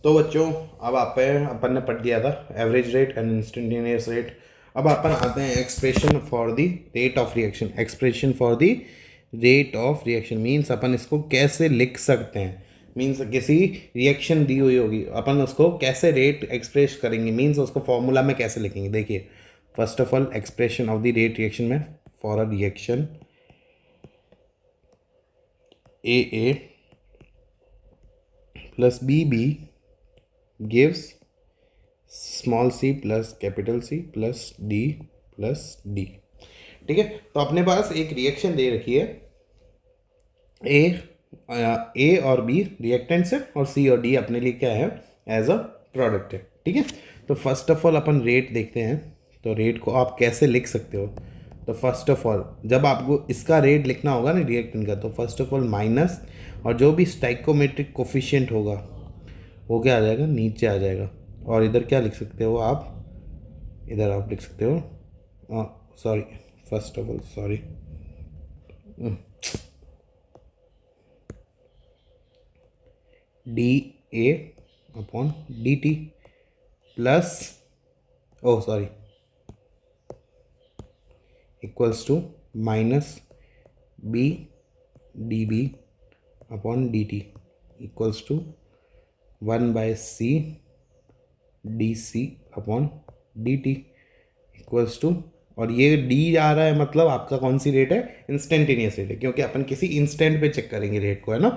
तो बच्चों अब अपन ने पढ़ दिया था average rate and instantaneous rate. अब अपन आते हैं expression for the rate of reaction. Expression for the rate of reaction means अपन इसको कैसे लिख सकते हैं। मीन्स किसी रिएक्शन दी हुई होगी, अपन उसको कैसे रेट एक्सप्रेस करेंगे, मीन्स उसको फॉर्मूला में कैसे लिखेंगे। देखिए first of all expression of the rate reaction में for a reaction a plus b gives small c plus capital c plus d plus d. ठीक है, तो अपने पास एक रिएक्शन दे रखी है, ए और बी रिएक्टेंट्स है और सी और डी अपने लिए क्या है, एज अ प्रोडक्ट है। ठीक है, तो first of all upon rate देखते हैं। तो रेट को आप कैसे लिख सकते हो, तो फर्स्ट ऑफ ऑल जब आपको इसका रेट लिखना होगा ना रिएक्टेंट का, तो फर्स्ट ऑफ ऑल माइनस और जो भी स्टाइकोमेट्रिक कोफिशिएंट होगा वो क्या आ जाएगा, नीचे आ जाएगा। और इधर क्या लिख सकते हो आप, इधर आप लिख सकते हो sorry first of all sorry D A upon D T plus sorry equals to minus B D B upon D T equals to 1/c D C upon D T equals to, और ये D आ रहा है मतलब आपका कौन सी rate है, इंस्टेंटेनियस रेट है, क्योंकि अपन किसी इंस्टेंट पे चेक करेंगे रेट को, है ना।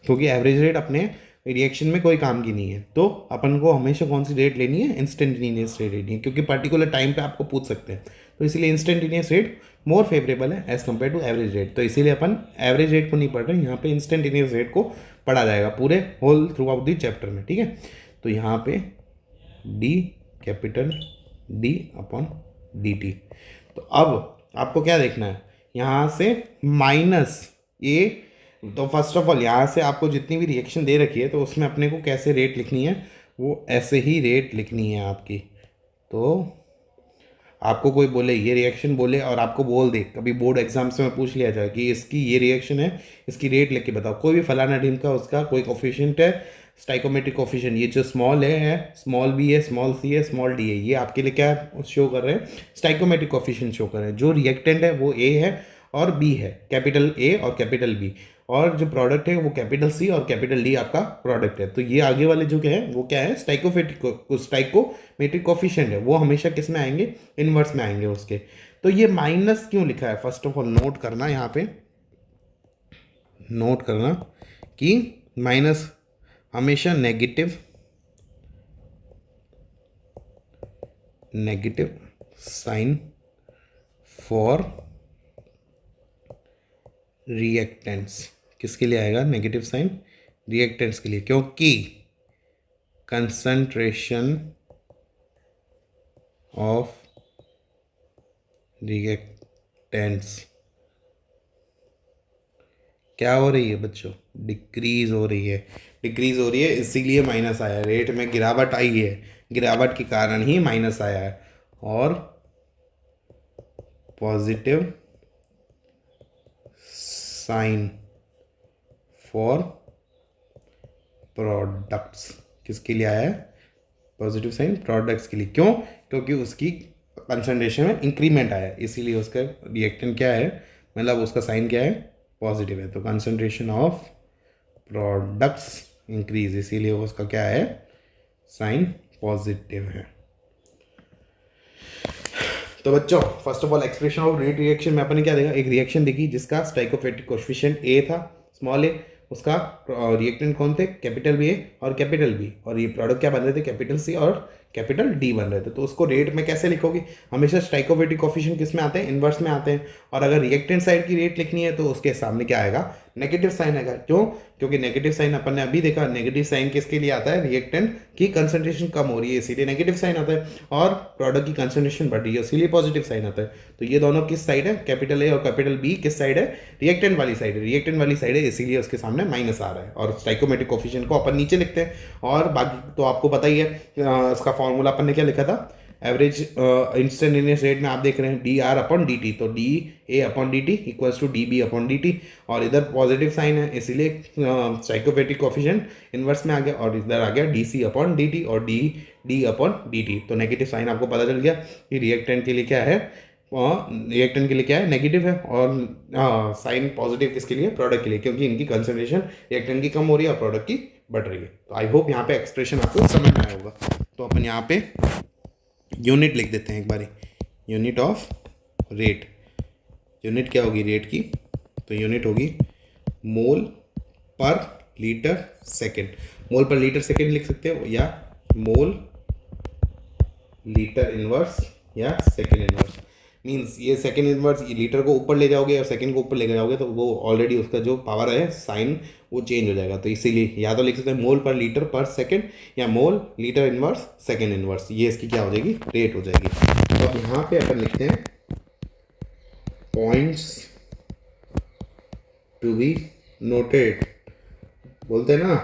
क्योंकि एवरेज रेट अपने रिएक्शन में कोई काम की नहीं है, तो अपन को हमेशा कौन सी रेट लेनी है, इंस्टेंटेनियस रेट लेनी है, क्योंकि पर्टिकुलर टाइम पे आपको पूछ सकते हैं। तो इसीलिए इंस्टेंटेनियस रेट मोर फेवरेबल है as compared to average rate. तो इसीलिए अपन एवरेज रेट को नहीं पढ़ रहे, यहाँ पे इंस्टेंटेनियस रेट को पढ़ा जाएगा पूरे whole throughout the chapter में। ठीक है, तो यहाँ पे D capital D upon D T. तो अब आपको क्या देखना है, यहाँ से माइनस ए। तो फर्स्ट ऑफ ऑल यहाँ से आपको जितनी भी रिएक्शन दे रखी है तो उसमें अपने को कैसे रेट लिखनी है, वो ऐसे ही रेट लिखनी है आपकी। तो आपको कोई बोले ये रिएक्शन बोले और आपको बोल दे, कभी बोर्ड एग्जाम्स में पूछ लिया जाए कि इसकी ये रिएक्शन है, इसकी रेट लिख के बताओ, कोई भी फलाना ढीम का उसका कोई कोफिशिएंट है, स्टाइकोमेट्रिक कोफिशिएंट, ये जो स्मॉल है स्मॉल बी है, स्मॉल सी है, स्मॉल डी है, ये आपके लिए क्या शो कर रहे हैं, स्टाइकोमेट्रिक कोफिशिएंट शो कर रहे हैं। जो रिएक्टेंट है वो ए है और बी है, कैपिटल ए और कैपिटल बी, और जो प्रोडक्ट है वो कैपिटल सी और कैपिटल डी आपका प्रोडक्ट है। तो ये आगे वाले जो क्या है वो क्या है, स्टाइकोमेट्रिक कोफिशिएंट है, वो हमेशा किस में आएंगे, इनवर्स में आएंगे उसके। तो ये माइनस क्यों लिखा है, फर्स्ट ऑफ ऑल नोट करना, यहाँ पे नोट करना कि माइनस हमेशा नेगेटिव साइन फॉर रिएक्टेंट्स। किसके लिए आएगा नेगेटिव साइन, रिएक्टेंट्स के लिए, क्योंकि कंसंट्रेशन ऑफ रिएक्टेंट्स क्या हो रही है बच्चों, डिक्रीज हो रही है, डिक्रीज हो रही है, इसीलिए माइनस आया है। रेट में गिरावट आई है, गिरावट के कारण ही माइनस आया है। और पॉजिटिव साइन फॉर प्रोडक्ट्स, किसके लिए आया है, पॉजिटिव साइन प्रोडक्ट्स के लिए। क्यों, क्योंकि उसकी कंसंट्रेशन में इंक्रीमेंट आया है, इसीलिए उसका रिएक्टेंट क्या है, मतलब उसका साइन क्या है, पॉजिटिव है। तो कंसंट्रेशन ऑफ प्रोडक्ट्स इंक्रीज, इसीलिए उसका क्या है, साइन पॉजिटिव है। तो बच्चों first of all expression of rate reaction में अपन ने क्या देखा, एक रिएक्शन देखी जिसका स्टाइकोमेट्रिक कोएफिशिएंट ए था, स्मॉल ए, उसका रिएक्टेंट कौन थे, कैपिटल बी ए और कैपिटल बी, और ये प्रोडक्ट क्या बन रहे थे, कैपिटल सी और कैपिटल डी बन रहे थे। तो उसको रेट में कैसे लिखोगे, हमेशा स्टाइकोमेट्रिक कोएफिशिएंट किस में आते हैं, इनवर्स में आते हैं। और अगर रिएक्टेंट साइड की रेट लिखनी है तो उसके सामने क्या आएगा, नेगेटिव साइन आएगा। क्यों, क्योंकि नेगेटिव साइन अपन ने अभी देखा, नेगेटिव साइन किसके लिए आता है, रिएक्टेंट की कंसंट्रेशन कम हो रही है इसीलिए नेगेटिव साइन आता है, और प्रोडक्ट की कंसंट्रेशन बढ़ रही है इसीलिए पॉजिटिव साइन आता है। तो ये दोनों किस साइड है, कैपिटल ए और कैपिटल बी किस साइड है, रिएक्टेंट वाली साइड है, रिएक्टेंट वाली साइड है, इसीलिए उसके सामने माइनस आ रहा है। और स्टाइकोमेट्रिक कोएफिशिएंट को अपन नीचे लिखते हैं, और बाकी तो आपको पता ही है इसका फॉर्मूला अपन ने क्या लिखा था, एवरेज इंस्टेंटेनियस रेट में आप देख रहे हैं d r upon D T, तो d A upon D T equals to d B upon D t, और इधर पॉजिटिव साइन है इसीलिए साइकोमेट्रिक कोफिशिएंट इन्वर्स में आ गया, और इधर आ गया डी सी अपॉन डी टी और d d upon D T. तो नेगेटिव साइन आपको पता चल गया कि रिएक्टेंट के लिए क्या है, रिएक्टेंट के लिए क्या है, नेगेटिव है, और साइन पॉजिटिव किसके लिए, प्रोडक्ट के लिए, क्योंकि इनकी कंसंट्रेशन रिएक्टेंट की कम हो रही है और प्रोडक्ट की बढ़ रही है। तो आई होप यहाँ पे एक्सप्रेशन आपको समझ में आया होगा। तो अपन यहाँ पे यूनिट लिख देते हैं एक बारी, यूनिट ऑफ रेट। यूनिट क्या होगी रेट की, तो यूनिट होगी मोल पर लीटर सेकेंड। मोल पर लीटर सेकेंड लिख सकते हो, या मोल लीटर इनवर्स या सेकेंड इनवर्स। मीन्स ये सेकेंड इनवर्स ये लीटर को ऊपर ले जाओगे और सेकेंड को ऊपर ले जाओगे तो वो ऑलरेडी उसका जो पावर है साइन वो चेंज हो जाएगा। तो इसीलिए या तो लिख सकते हैं मोल पर लीटर पर सेकेंड, या mole litre inverse second inverse, ये इसकी क्या हो जाएगी, रेट हो जाएगी। तो अब यहाँ पे अपन लिखते हैं पॉइंट्स टू बी नोटेड। बोलते हैं ना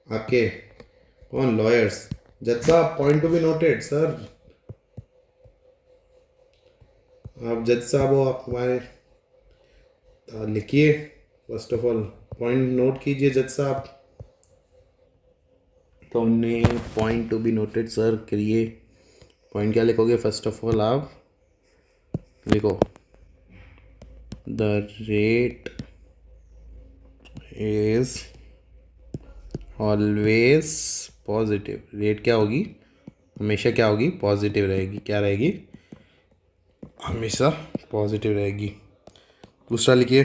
आपके कौन लॉयर्स, जज साहब point to be noted. Sir आप जज साहब हो, आप हमारे लिखिए, first of all point note कीजिए जज साहब। तो हमने point to be noted sir करिए। पॉइंट क्या लिखोगे, फर्स्ट ऑफ ऑल आप लिखो the rate is always positive. Rate क्या होगी, हमेशा क्या होगी, पॉजिटिव रहेगी। क्या रहेगी, हमेशा पॉजिटिव रहेगी। दूसरा लिखिए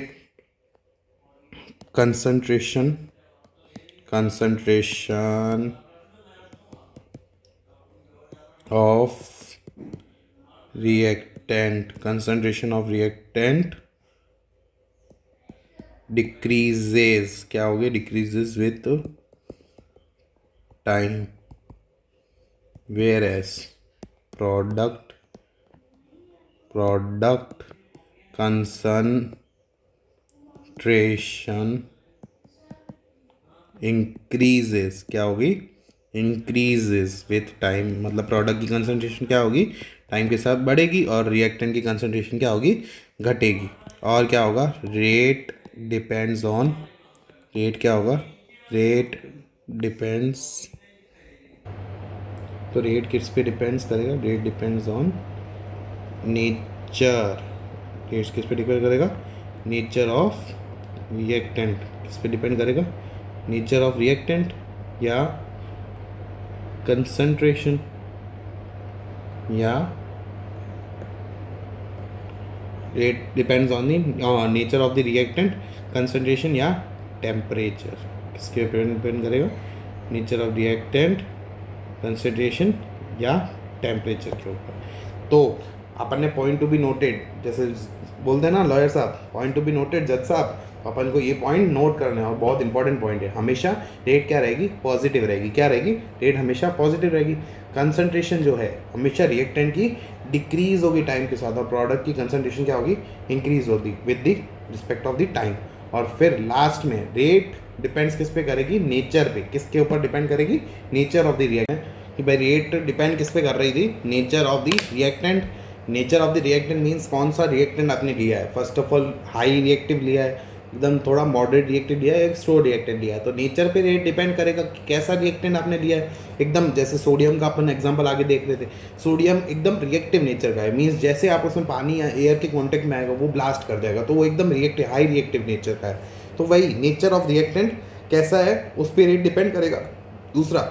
concentration, concentration of reactant, concentration of reactant decreases. क्या होगी, decreases with time, whereas product concentration increases. क्या होगी, इंक्रीजेस विथ टाइम, मतलब प्रोडक्ट की कंसंट्रेशन क्या होगी, टाइम के साथ बढ़ेगी, और रिएक्टेंट की कंसंट्रेशन क्या होगी, घटेगी। और क्या होगा, रेट डिपेंड्स ऑन, रेट क्या होगा, रेट डिपेंड्स, तो रेट किस पे डिपेंड्स करेगा, rate depends on nature. Rate किस पे डिपेंड करेगा, नेचर ऑफ रिएक्टेंट। किस पे डिपेंड करेगा, नेचर ऑफ रिएक्टेंट या कंसंट्रेशन, या rate depends on the nature of the reactant, concentration या टेम्परेचर। किसके पे डिपेंड करेगा, नेचर ऑफ रिएक्टेंट, कंसंट्रेशन या टेम्परेचर के ऊपर। तो अपन ने पॉइंट टू बी नोटेड, जैसे बोलते हैं ना लॉयर साहब, पॉइंट टू बी नोटेड जज साहब, अपन को ये पॉइंट नोट करना है और बहुत इंपॉर्टेंट पॉइंट है। हमेशा रेट क्या रहेगी, पॉजिटिव रहेगी। क्या रहेगी, रेट हमेशा पॉजिटिव रहेगी। कंसंट्रेशन जो है हमेशा रिएक्टेंट की डिक्रीज होगी टाइम के साथ, और प्रोडक्ट की कंसंट्रेशन क्या होगी, इंक्रीज होगी with the respect of the time. और फिर लास्ट में रेट डिपेंड्स किस पे करेगी, नेचर पे। किसके ऊपर डिपेंड करेगी, नेचर ऑफ द रिएक्टेंट। कि भाई रेट डिपेंड किस पे कर रही थी, nature of the reactant. Nature of the reactant means कौन सा रिएक्टेंट आपने लिया है। First of all high reactive लिया है, एकदम थोड़ा मॉडरेट रिएक्टेंट लिया है, एक स्लो रिएक्टेंट लिया है। तो नेचर पे रेट डिपेंड करेगा कि कैसा रिएक्टेंट आपने लिया है। एकदम जैसे सोडियम का अपन एग्जांपल आगे देख रहे थे, सोडियम एकदम रिएक्टिव नेचर का है। मीन्स जैसे आप उसमें पानी या एयर के कॉन्टेक्ट में आएगा वो ब्लास्ट कर जाएगा, तो वो एकदम रिएक्टिव हाई रिएक्टिव नेचर का है। तो वही नेचर ऑफ रिएक्टेंट कैसा है उस पर रेट डिपेंड करेगा। दूसरा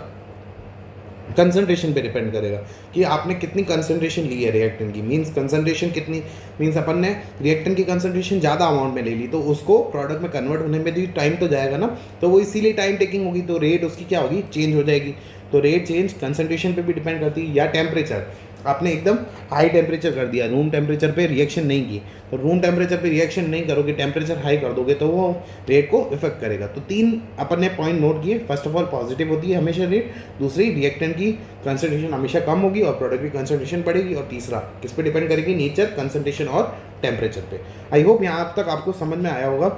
कंसंट्रेशन पे डिपेंड करेगा कि आपने कितनी कंसंट्रेशन ली है रिएक्टेंट की। मींस कंसंट्रेशन कितनी, मींस अपन ने रिएक्टेंट की कंसंट्रेशन ज़्यादा अमाउंट में ले ली तो उसको प्रोडक्ट में कन्वर्ट होने में भी टाइम तो जाएगा ना, तो वो इसीलिए टाइम टेकिंग होगी। तो रेट उसकी क्या होगी, चेंज हो जाएगी। तो रेट चेंज कंसंट्रेशन पे भी डिपेंड करती है, या टेम्परेचर। आपने एकदम हाई टेम्परेचर कर दिया, रूम टेम्परेचर पे रिएक्शन नहीं की, तो रूम टेम्परेचर पे रिएक्शन नहीं करोगे, टेम्परेचर हाई कर दोगे तो वो रेट को इफेक्ट करेगा। तो तीन अपन ने पॉइंट नोट किए। फर्स्ट ऑफ ऑल पॉजिटिव होती है हमेशा रेट, दूसरी रिएक्टेंट की कंसंट्रेशन हमेशा कम होगी और प्रोडक्ट की कंसंट्रेशन बढ़ेगी, और तीसरा किस पे डिपेंड करेगी, नेचर, कंसंट्रेशन और टेम्परेचर पे। आई होप यहाँ तक आपको समझ में आया होगा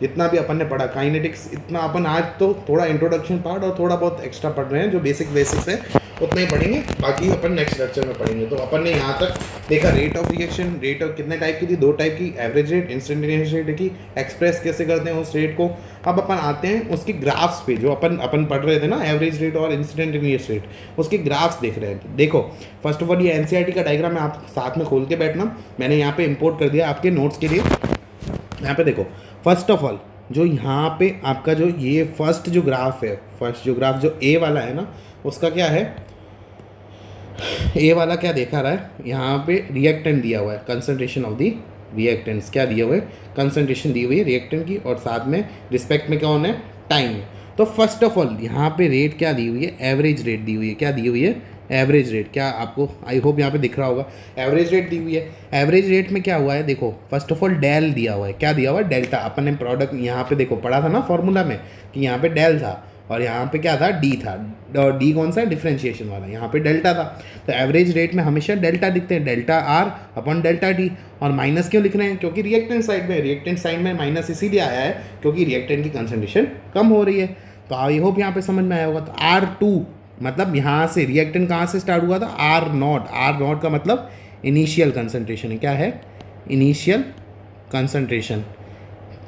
जितना भी अपन ने पढ़ा। काइनेटिक्स इतना अपन आज तो थोड़ा इंट्रोडक्शन पार्ट और थोड़ा बहुत एक्स्ट्रा पढ़ रहे हैं जो बेसिक्स है, उतना ही पढ़ेंगे, बाकी अपन नेक्स्ट लेक्चर में पढ़ेंगे। तो अपन ने यहाँ तक देखा rate of reaction, rate of कितने टाइप की थी, 2 टाइप की, एवरेज रेट, इंस्टेंटेनियस रेट की, एक्सप्रेस कैसे करते हैं उस रेट को। अब अपन आते हैं उसके ग्राफ्स पे, जो अपन पढ़ रहे थे ना एवरेज रेट और इंस्टेंटेनियस रेट, उसके ग्राफ्स देख रहे हैं। देखो फर्स्ट ऑफ ऑल ये एनसीईआरटी का डायग्राम है, आप साथ में खोल के बैठना, मैंने यहाँ पे इंपोर्ट कर दिया आपके नोट्स के लिए। यहाँ पे देखो फर्स्ट ऑफ ऑल जो यहाँ पे आपका जो ये फर्स्ट जो ग्राफ है, फर्स्ट जो ग्राफ जो ए वाला है ना, उसका क्या है, ए वाला क्या देखा रहा है, यहाँ पे रिएक्टेंट दिया हुआ है, कंसंट्रेशन ऑफ दी रिएक्टेंट्स क्या दिया हुआ है, कंसंट्रेशन दी हुई है रिएक्टेंट की, और साथ में रिस्पेक्ट में कौन है, टाइम। तो फर्स्ट ऑफ ऑल यहाँ पे रेट क्या दी हुई है, एवरेज रेट दी हुई है, क्या दी हुई है, एवरेज रेट। क्या आपको आई होप यहाँ पे दिख रहा होगा, एवरेज रेट दी हुई है। एवरेज रेट में क्या हुआ है, देखो फर्स्ट ऑफ ऑल डेल दिया हुआ है, क्या दिया हुआ है, डेल्टा। अपन ने प्रोडक्ट यहाँ पे देखो पढ़ा था ना फॉर्मूला में कि यहाँ पे डेल था और यहाँ पे क्या था, डी था, और डी कौन सा है, डिफरेंशिएशन वाला, यहाँ पे डेल्टा था। तो एवरेज रेट में हमेशा डेल्टा दिखते हैं, delta R upon delta T. और माइनस क्यों लिख रहे हैं, क्योंकि रिएक्टेंट साइड में माइनस इसीलिए आया है क्योंकि रिएक्टेंट की कंसंट्रेशन कम हो रही है। तो आई होप यहाँ पे समझ में आया होगा। तो R2 मतलब यहाँ से रिएक्टेंट कहाँ से स्टार्ट हुआ था, R0 का मतलब इनिशियल कंसंट्रेशन है, क्या है, इनिशियल कंसंट्रेशन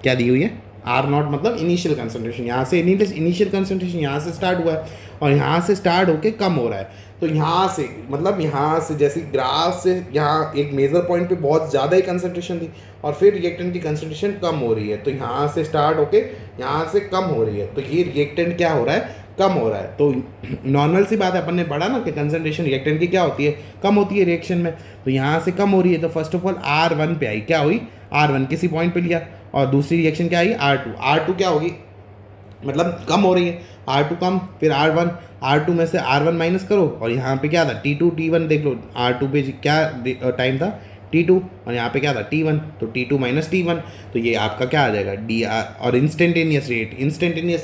क्या दी हुई है, R0 मतलब इनिशियल कंसंट्रेशन। यहाँ से इनिशियल कंसंट्रेशन यहाँ से स्टार्ट हुआ है और यहाँ से स्टार्ट होके कम हो रहा है। तो यहाँ से मतलब यहाँ से जैसे ग्राफ से यहाँ एक मेजर पॉइंट पे बहुत ज़्यादा ही कंसंट्रेशन थी और फिर रिएक्टेंट की कंसंट्रेशन कम हो रही है, तो यहाँ से स्टार्ट होके यहाँ से कम हो रही है, तो ये रिएक्टेंट क्या हो रहा है, कम हो रहा है। तो नॉर्मल सी बात है, अपन ने पढ़ा ना कि कंसंट्रेशन रिएक्टेंट की क्या होती है, कम होती है रिएक्शन में। तो यहाँ से कम हो रही है, तो फर्स्ट ऑफ ऑल R1 पे आई, क्या हुई, R1 किसी पॉइंट पे लिया, और दूसरी रिएक्शन क्या आई, R2 क्या होगी, मतलब कम हो रही है, R2 कम, फिर R2 में से R1 माइनस करो, और यहाँ पे क्या था, T2 T1 देख लो, R2 पे क्या टाइम था, T2, और यहाँ पे क्या था, T1, तो T2 माइनस T1, तो ये आपका क्या आ जाएगा, DR। और इंस्टेंटेनियस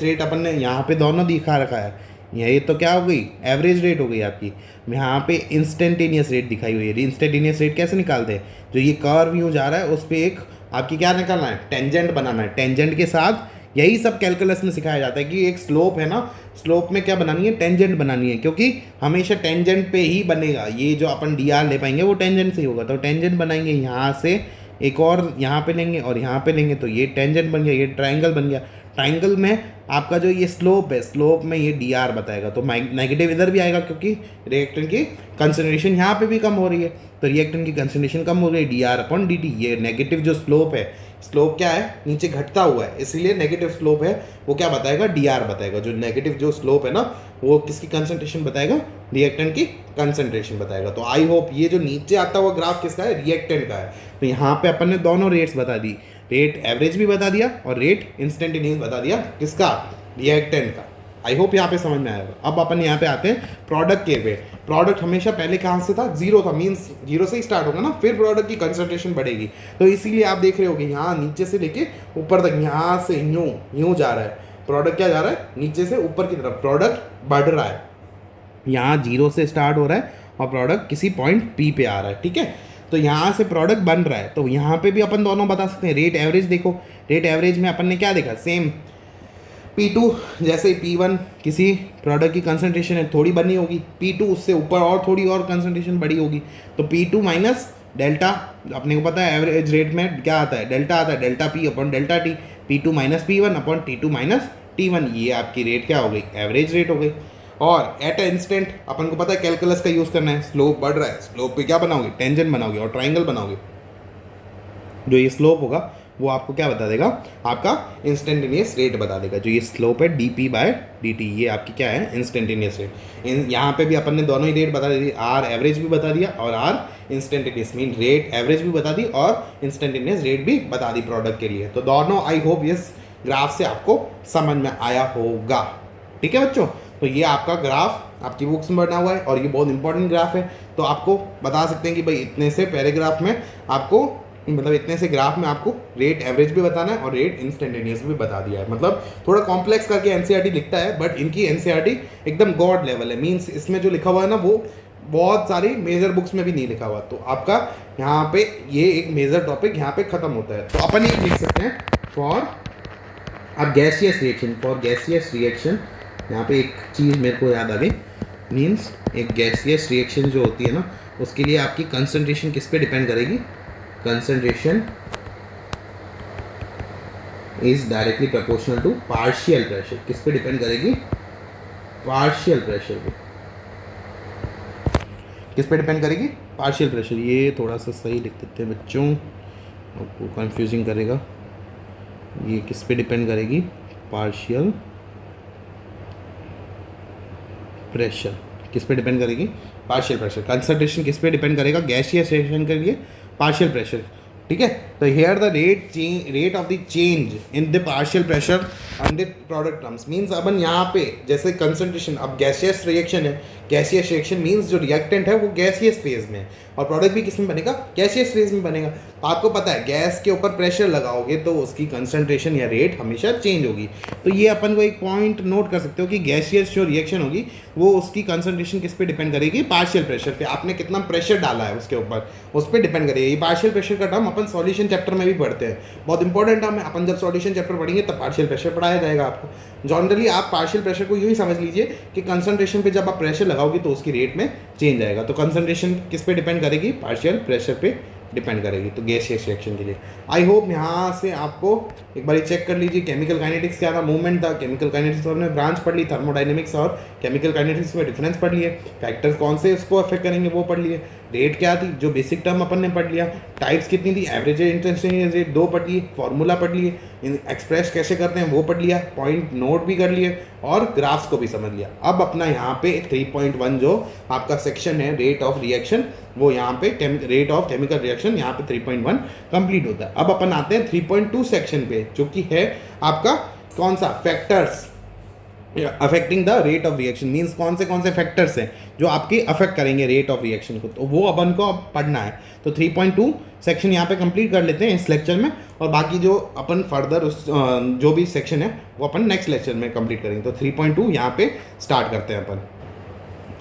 रेट अपन ने यहाँ पे दोनों दिखा रखा है, ये तो क्या हो गई, एवरेज रेट हो गई आपकी। यहाँ पे इंस्टेंटेनियस रेट दिखाई हुई है। इंस्टेंटेनियस रेट कैसे निकालते हैं, जो ये कर्व यूँ जा रहा है उस पर एक आपकी क्या निकालना है, टेंजेंट बनाना है। टेंजेंट के साथ यही सब कैलकुलस में सिखाया जाता है कि एक स्लोप है ना, स्लोप में क्या बनानी है, टेंजेंट बनानी है, क्योंकि हमेशा टेंजेंट पे ही बनेगा। ये जो अपन DR ले पाएंगे वो टेंजेंट से ही होगा, तो टेंजेंट बनाएंगे, यहाँ से एक और यहाँ पे लेंगे और यहाँ पे लेंगे, तो ये टेंजेंट बन गया, ये ट्राइंगल बन गया। ट्राइंगल में आपका जो ये स्लोप है, स्लोप में ये DR बताएगा, तो नेगेटिव इधर भी आएगा क्योंकि रिएक्टेंट की कंसंट्रेशन यहाँ पे भी कम हो रही है, तो रिएक्टेंट की कंसंट्रेशन कम हो रही है, DR/dt। ये नेगेटिव जो स्लोप है, स्लोप क्या है, नीचे घटता हुआ है, इसीलिए नेगेटिव स्लोप है, वो क्या बताएगा, DR बताएगा। जो नेगेटिव जो स्लोप है ना, वो किसकी कंसंट्रेशन बताएगा, रिएक्टेंट की कंसंट्रेशन बताएगा। तो आई होप ये जो नीचे आता हुआ ग्राफ किसका है, रिएक्टेंट का है। तो यहाँ पे अपन ने दोनों रेट्स बता दी, रेट एवरेज भी बता दिया और रेट इंस्टेंटेनियस बता दिया, किसका, रिएक्टेंट का। आई होप यहाँ पे समझ में आएगा। अब अपन यहाँ पे आते हैं प्रोडक्ट के पे। प्रोडक्ट हमेशा पहले कहाँ से था, जीरो था, मीन्स जीरो से ही स्टार्ट होगा ना, फिर प्रोडक्ट की कंसंट्रेशन बढ़ेगी। तो इसीलिए आप देख रहे होगे यहाँ नीचे से लेके ऊपर तक, यहाँ से यूँ जा रहा है प्रोडक्ट, क्या जा रहा है, नीचे से ऊपर की तरफ प्रोडक्ट बढ़ रहा है। यहाँ जीरो से स्टार्ट हो रहा है और प्रोडक्ट किसी पॉइंट P पे आ रहा है, ठीक है। तो यहाँ से प्रोडक्ट बन रहा है, तो यहाँ पे भी अपन दोनों बता सकते हैं। रेट एवरेज देखो, रेट एवरेज में अपन ने क्या देखा, सेम P2 जैसे P1 किसी प्रोडक्ट की कंसंट्रेशन है, थोड़ी बनी होगी, P2 उससे ऊपर और थोड़ी और कंसंट्रेशन बड़ी होगी, तो P2 माइनस डेल्टा, अपने को पता है एवरेज रेट में क्या आता है, डेल्टा आता है, delta P upon delta T, P2 minus P1 upon T2 minus T1, ये आपकी रेट क्या हो गई, एवरेज रेट हो गई। और एट अ इंस्टेंट अपन को पता है कैलकुलस का यूज़ करना है, स्लोप बढ़ रहा है, स्लोप पे क्या बनाओगे, टेंजेंट बनाओगे और ट्राइंगल बनाओगे। जो ये स्लोप होगा वो आपको क्या बता देगा, आपका इंस्टेंटेनियस रेट बता देगा। जो ये स्लोप है dP/dt, ये आपकी क्या है, इंस्टेंटेनियस रेट। यहाँ पे भी अपन ने दोनों ही रेट बता दी, R एवरेज भी बता दिया और R instantaneous, mean rate average भी बता दी और इंस्टेंटेनियस रेट भी बता दी प्रोडक्ट के लिए। तो दोनों आई होप इस ग्राफ से आपको समझ में आया होगा, ठीक है बच्चों। तो ये आपका ग्राफ आपकी बुक्स में बना हुआ है और ये बहुत इंपॉर्टेंट ग्राफ है। तो आपको बता सकते हैं कि भाई इतने से पैराग्राफ में आपको, मतलब इतने से ग्राफ में आपको रेट एवरेज भी बताना है और रेट इंस्टेंटेनियस भी बता दिया है। मतलब थोड़ा कॉम्प्लेक्स करके एनसीईआरटी लिखता है, बट इनकी एनसीईआरटी एकदम गॉड लेवल है, मीन्स इसमें जो लिखा हुआ है ना वो बहुत सारी मेजर बुक्स में भी नहीं लिखा हुआ। तो आपका यहाँ पे ये एक मेजर टॉपिक यहाँ पे खत्म होता है। तो अपन ये लिख सकते हैं फॉर अब gaseous reaction, for gaseous reaction. यहाँ पे एक चीज़ मेरे को याद आ गई, मीन्स एक गैसियस रिएक्शन जो होती है ना, उसके लिए आपकी कंसंट्रेशन किस पे डिपेंड करेगी? Concentration is directly proportional to partial pressure. किस पे डिपेंड करेगी? पार्शियल प्रेशर पे। किस पे डिपेंड करेगी? Partial pressure. ये थोड़ा सा सही लिख देते हैं बच्चों, आपको कंफ्यूजिंग करेगा। ये किस पे डिपेंड करेगी? Partial pressure. किस पे डिपेंड करेगी? Partial pressure. कंसंट्रेशन किस पे डिपेंड करेगा? गैसियस रिएक्शन के लिए पार्शियल प्रेशर। ठीक है, तो here the rate of the change in the partial pressure and the product terms. Means अपन यहाँ पे जैसे कंसंट्रेशन, अब गैसियस रिएक्शन है, गैसियस रिएक्शन मीन्स जो रिएक्टेंट है वो गैसियस फेज में है और प्रोडक्ट भी किस में बनेगा? गैसियस फेज में बनेगा। तो आपको पता है गैस के ऊपर प्रेशर लगाओगे तो उसकी कंसंट्रेशन या रेट हमेशा चेंज होगी। तो ये अपन को एक पॉइंट नोट कर सकते हो कि गैसियस जो रिएक्शन होगी वो उसकी कंसंट्रेशन किस पे डिपेंड करेगी? पार्शियल प्रेशर पे। आपने कितना प्रेशर डाला है उसके ऊपर, उस पर डिपेंड करेगी। ये पार्शियल प्रेशर का टर्म अपन सॉल्यूशन चैप्टर में भी पढ़ते हैं, बहुत इंपॉर्टेंट टर्म है। अपन जब सॉल्यूशन चैप्टर पढ़ेंगे तब पार्शियल प्रेशर पढ़ाया जाएगा आपको। जनरली आप पार्शियल प्रेशर को यूँ ही समझ लीजिए कि कंसंट्रेशन पे जब आप प्रेशर लगाओगे तो उसकी रेट में चेंज आएगा। तो कंसंट्रेशन किस पे डिपेंड करेगी? पार्शियल प्रेशर पे डिपेंड करेगी। तो गैसियस रिएक्शन के लिए आई होप यहाँ से आपको एक बार चेक कर लीजिए। केमिकल काइनेटिक्स क्या था? मूवमेंट था। केमिकल काइनेटिक्स हमने ब्रांच पढ़ ली, थर्मोडायनेमिक्स और केमिकल काइनेटिक्स में डिफरेंस पढ़ लिए। फैक्टर्स कौन से इसको अफेक्ट करेंगे वो पढ़ लिए। रेट क्या थी, जो बेसिक टर्म अपन ने पढ़ लिया। टाइप्स कितनी थी? एवरेज रेट, इंस्टेंटेनियस रेट, 2 पढ़ लिए। फॉर्मूला पढ़ लिए, एक्सप्रेस कैसे करते हैं वो पढ़ लिया। पॉइंट नोट भी कर लिए और ग्राफ्स को भी समझ लिया। अब अपना यहाँ पे 3.1 जो आपका सेक्शन है रेट ऑफ रिएक्शन, वो यहाँ पे रेट ऑफ केमिकल रिएक्शन यहाँ पे 3.1 कंप्लीट होता है। अब अपन आते हैं 3.2 सेक्शन पे, जो कि है आपका कौन सा? Factors affecting the rate of reaction. Means कौन से फैक्टर्स हैं जो आपके अफेक्ट करेंगे रेट ऑफ रिएक्शन को, तो वो अपन को अब पढ़ना है। तो 3.2 सेक्शन यहाँ पे कंप्लीट कर लेते हैं इस लेक्चर में, और बाकी जो अपन फर्दर उस जो भी सेक्शन है वो अपन नेक्स्ट लेक्चर में कंप्लीट करेंगे। तो 3.2 यहाँ पे स्टार्ट करते हैं अपन।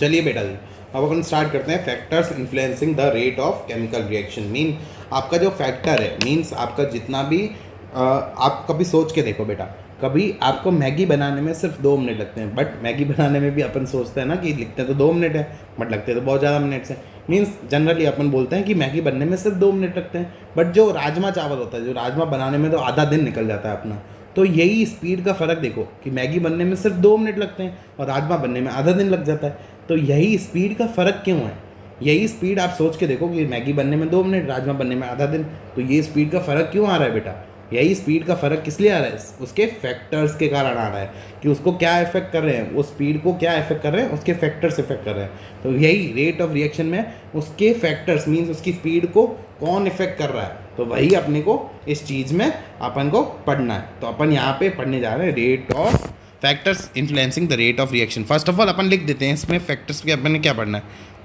चलिए बेटा जी, अब अपन स्टार्ट करते हैं factors influencing the rate of chemical reaction. Mean आपका जो फैक्टर है, मीन्स आपका जितना भी आप कभी सोच के देखो बेटा, कभी आपको मैगी बनाने में सिर्फ 2 मिनट लगते हैं, बट मैगी बनाने में भी अपन सोचते हैं ना कि लिखते हैं तो 2 मिनट है, बट लगते तो बहुत ज़्यादा मिनट्स हैं। मीन्स जनरली अपन बोलते हैं कि मैगी बनने में सिर्फ 2 मिनट लगते हैं, बट जो राजमा चावल होता है, जो राजमा बनाने में तो आधा दिन निकल जाता है अपना। तो यही स्पीड का फ़र्क देखो कि मैगी बनने में सिर्फ 2 मिनट लगते हैं और राजमा बनने में आधा दिन लग जाता है। तो यही स्पीड का फ़र्क क्यों है? यही स्पीड आप सोच के देखो कि मैगी बनने में 2 मिनट, राजमा बनने में आधा दिन, तो ये स्पीड का फ़र्क क्यों आ रहा है बेटा? यही स्पीड का फ़र्क किस लिए आ रहा है? उसके फैक्टर्स के कारण आ रहा है कि उसको क्या इफेक्ट कर रहे हैं, वो स्पीड को क्या इफेक्ट कर रहे हैं, उसके फैक्टर्स इफेक्ट कर रहे हैं। तो यही रेट ऑफ रिएक्शन में उसके फैक्टर्स मीन्स उसकी स्पीड को कौन इफेक्ट कर रहा है, तो वही अपने को इस चीज़ में अपन को पढ़ना है। तो अपन यहाँ पे पढ़ने जा रहे हैं rate of factors influencing the rate of reaction. First of all अपन लिख देते हैं इसमें फैक्टर्स के अपन ने क्या पढ़ना है।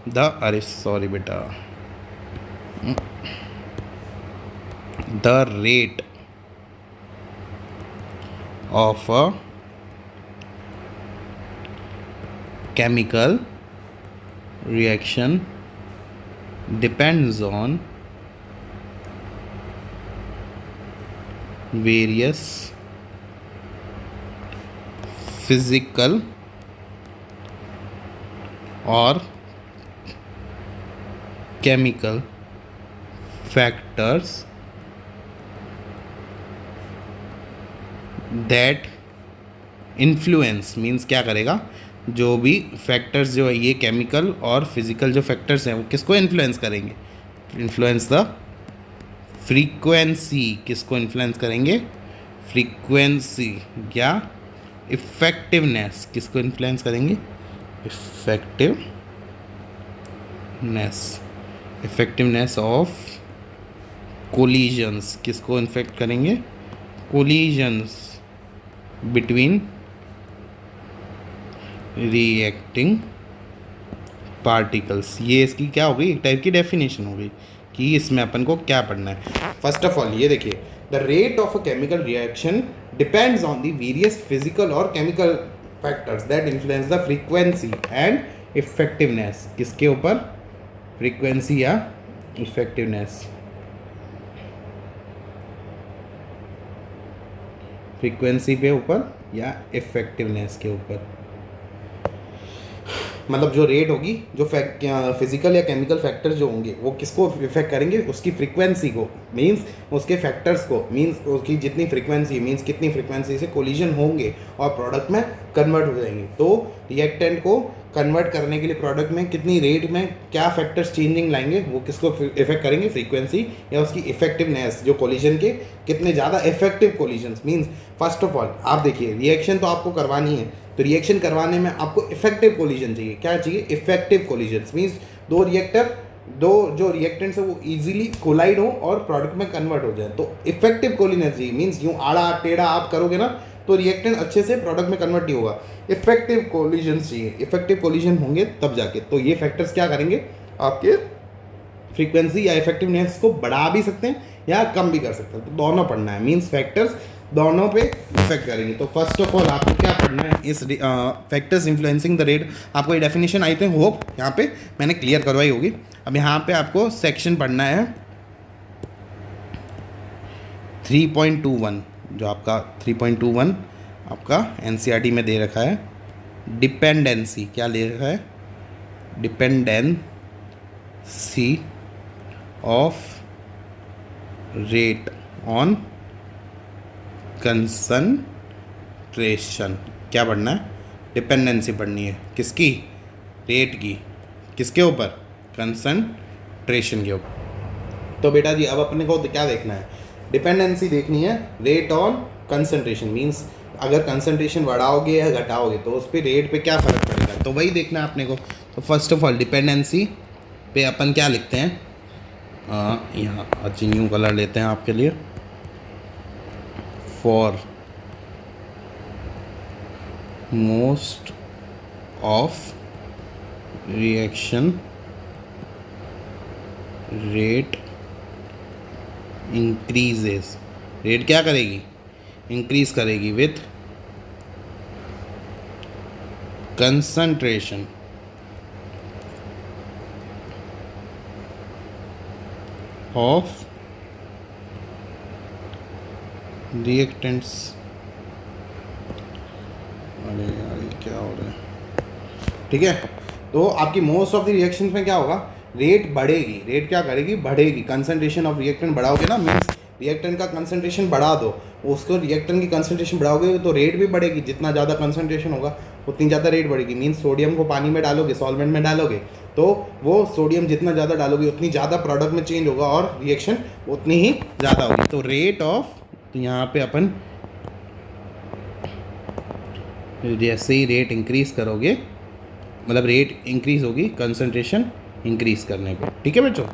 The rate of a chemical reaction depends on various physical or chemical factors that influence. Means क्या करेगा, जो भी फैक्टर्स जो है ये केमिकल और फिजिकल जो फैक्टर्स हैं वो किसको इन्फ्लुएंस करेंगे? Influence the frequency. किसको इन्फ्लुएंस करेंगे? फ्रीक्वेंसी। या इफेक्टिवनेस। किसको इन्फ्लुएंस करेंगे? Effectiveness of collisions. किसको इन्फेक्ट करेंगे? Collisions between reacting particles. ये इसकी क्या हो गई? एक टाइप की डेफिनेशन हो गई कि इसमें अपन को क्या पढ़ना है। फर्स्ट ऑफ ऑल ये देखिए, the rate of a chemical reaction depends on the various physical और chemical factors that influence the frequency and effectiveness. किसके ऊपर? फ्रीक्वेंसी या इफेक्टिवनेस। फ्रीक्वेंसी पे ऊपर या इफेक्टिवनेस के ऊपर। मतलब जो रेट होगी, जो फिजिकल या केमिकल फैक्टर्स जो होंगे वो किसको इफेक्ट करेंगे, उसकी फ्रीक्वेंसी को, मींस उसके फैक्टर्स को, मींस उसकी जितनी फ्रीक्वेंसी, मींस कितनी फ्रीक्वेंसी से कोलिजन होंगे और प्रोडक्ट में कन्वर्ट हो जाएंगे। तो रिएक्टेंट को कन्वर्ट करने के लिए प्रोडक्ट में कितनी रेट में क्या फैक्टर्स चेंजिंग लाएंगे, वो किसको इफेक्ट करेंगे, फ्रीक्वेंसी या उसकी इफेक्टिवनेस, जो कोलिजन के कितने ज़्यादा effective collisions. Means first of all आप देखिए, रिएक्शन तो आपको करवानी है, तो रिएक्शन करवाने में आपको इफेक्टिव कोलिजन चाहिए। क्या चाहिए, इफेक्टिव कोलिजन्स। मींस दो जो रिएक्टेंट्स है वो इजीली कोलाइड हो और प्रोडक्ट में कन्वर्ट हो जाए, तो इफेक्टिव कोलिजन चाहिए। मींस यूँ आड़ा टेढ़ा आप करोगे ना तो रिएक्टेंट अच्छे से प्रोडक्ट में कन्वर्ट नहीं होगा, इफेक्टिव कोलिजन चाहिए। इफेक्टिव कोलिजन होंगे तब जाके, तो ये फैक्टर्स क्या करेंगे, आपके फ्रीक्वेंसी या इफेक्टिवनेस को बढ़ा भी सकते हैं या कम भी कर सकते हैं, तो दोनों पढ़ना है। मींस फैक्टर्स दोनों पे इफेक्ट करेंगे। तो फर्स्ट ऑफ ऑल आपको क्या पढ़ना है, इस फैक्टर्स इन्फ्लुएंसिंग द रेट। आपको ये डेफिनेशन आई थिंक होप यहाँ पे मैंने क्लियर करवाई होगी। अब यहाँ पे आपको सेक्शन पढ़ना है 3.21, जो आपका 3.21 आपका एनसीईआरटी में दे रखा है। डिपेंडेंसी क्या ले रखा है, dependency of rate on concentration. क्या पढ़ना है, डिपेंडेंसी पढ़नी है किसकी, रेट की, किसके ऊपर, कंसंट्रेशन के ऊपर। तो बेटा जी अब अपने को क्या देखना है, डिपेंडेंसी देखनी है रेट ऑन कंसंट्रेशन। मींस अगर कंसंट्रेशन बढ़ाओगे या घटाओगे तो उस पर रेट पे क्या फ़र्क पड़ेगा, तो वही देखना है अपने को। तो फर्स्ट ऑफ ऑल डिपेंडेंसी पे अपन क्या लिखते हैं, यहाँ अच्छी न्यू कलर लेते हैं आपके लिए, for most of reaction rate increases. Rate क्या करेगी, इंक्रीज करेगी विथ कंसंट्रेशन ऑफ रिएक्टेंट्स। अरे यार ये क्या हो रहा है, ठीक है। तो आपकी मोस्ट ऑफ द रिएक्शंस में क्या होगा, रेट बढ़ेगी। रेट क्या करेगी, बढ़ेगी। कंसंट्रेशन ऑफ रिएक्टेंट बढ़ाओगे ना, मीन्स रिएक्टेंट का कंसंट्रेशन बढ़ा दो, उसको रिएक्टेंट की कंसंट्रेशन बढ़ाओगे तो रेट भी बढ़ेगी। जितना ज़्यादा कंसंट्रेशन होगा उतनी ज़्यादा रेट बढ़ेगी। मीन्स सोडियम को पानी में डालोगे, सॉल्वेंट में डालोगे, तो वो सोडियम जितना ज़्यादा डालोगे उतनी ज़्यादा प्रोडक्ट में चेंज होगा और रिएक्शन उतनी ही ज़्यादा होगी। तो रेट ऑफ, तो यहाँ पे अपन जैसे ही रेट इंक्रीज़ करोगे, मतलब रेट इंक्रीज़ होगी कंसंट्रेशन इंक्रीज़ करने पे, ठीक है बच्चों।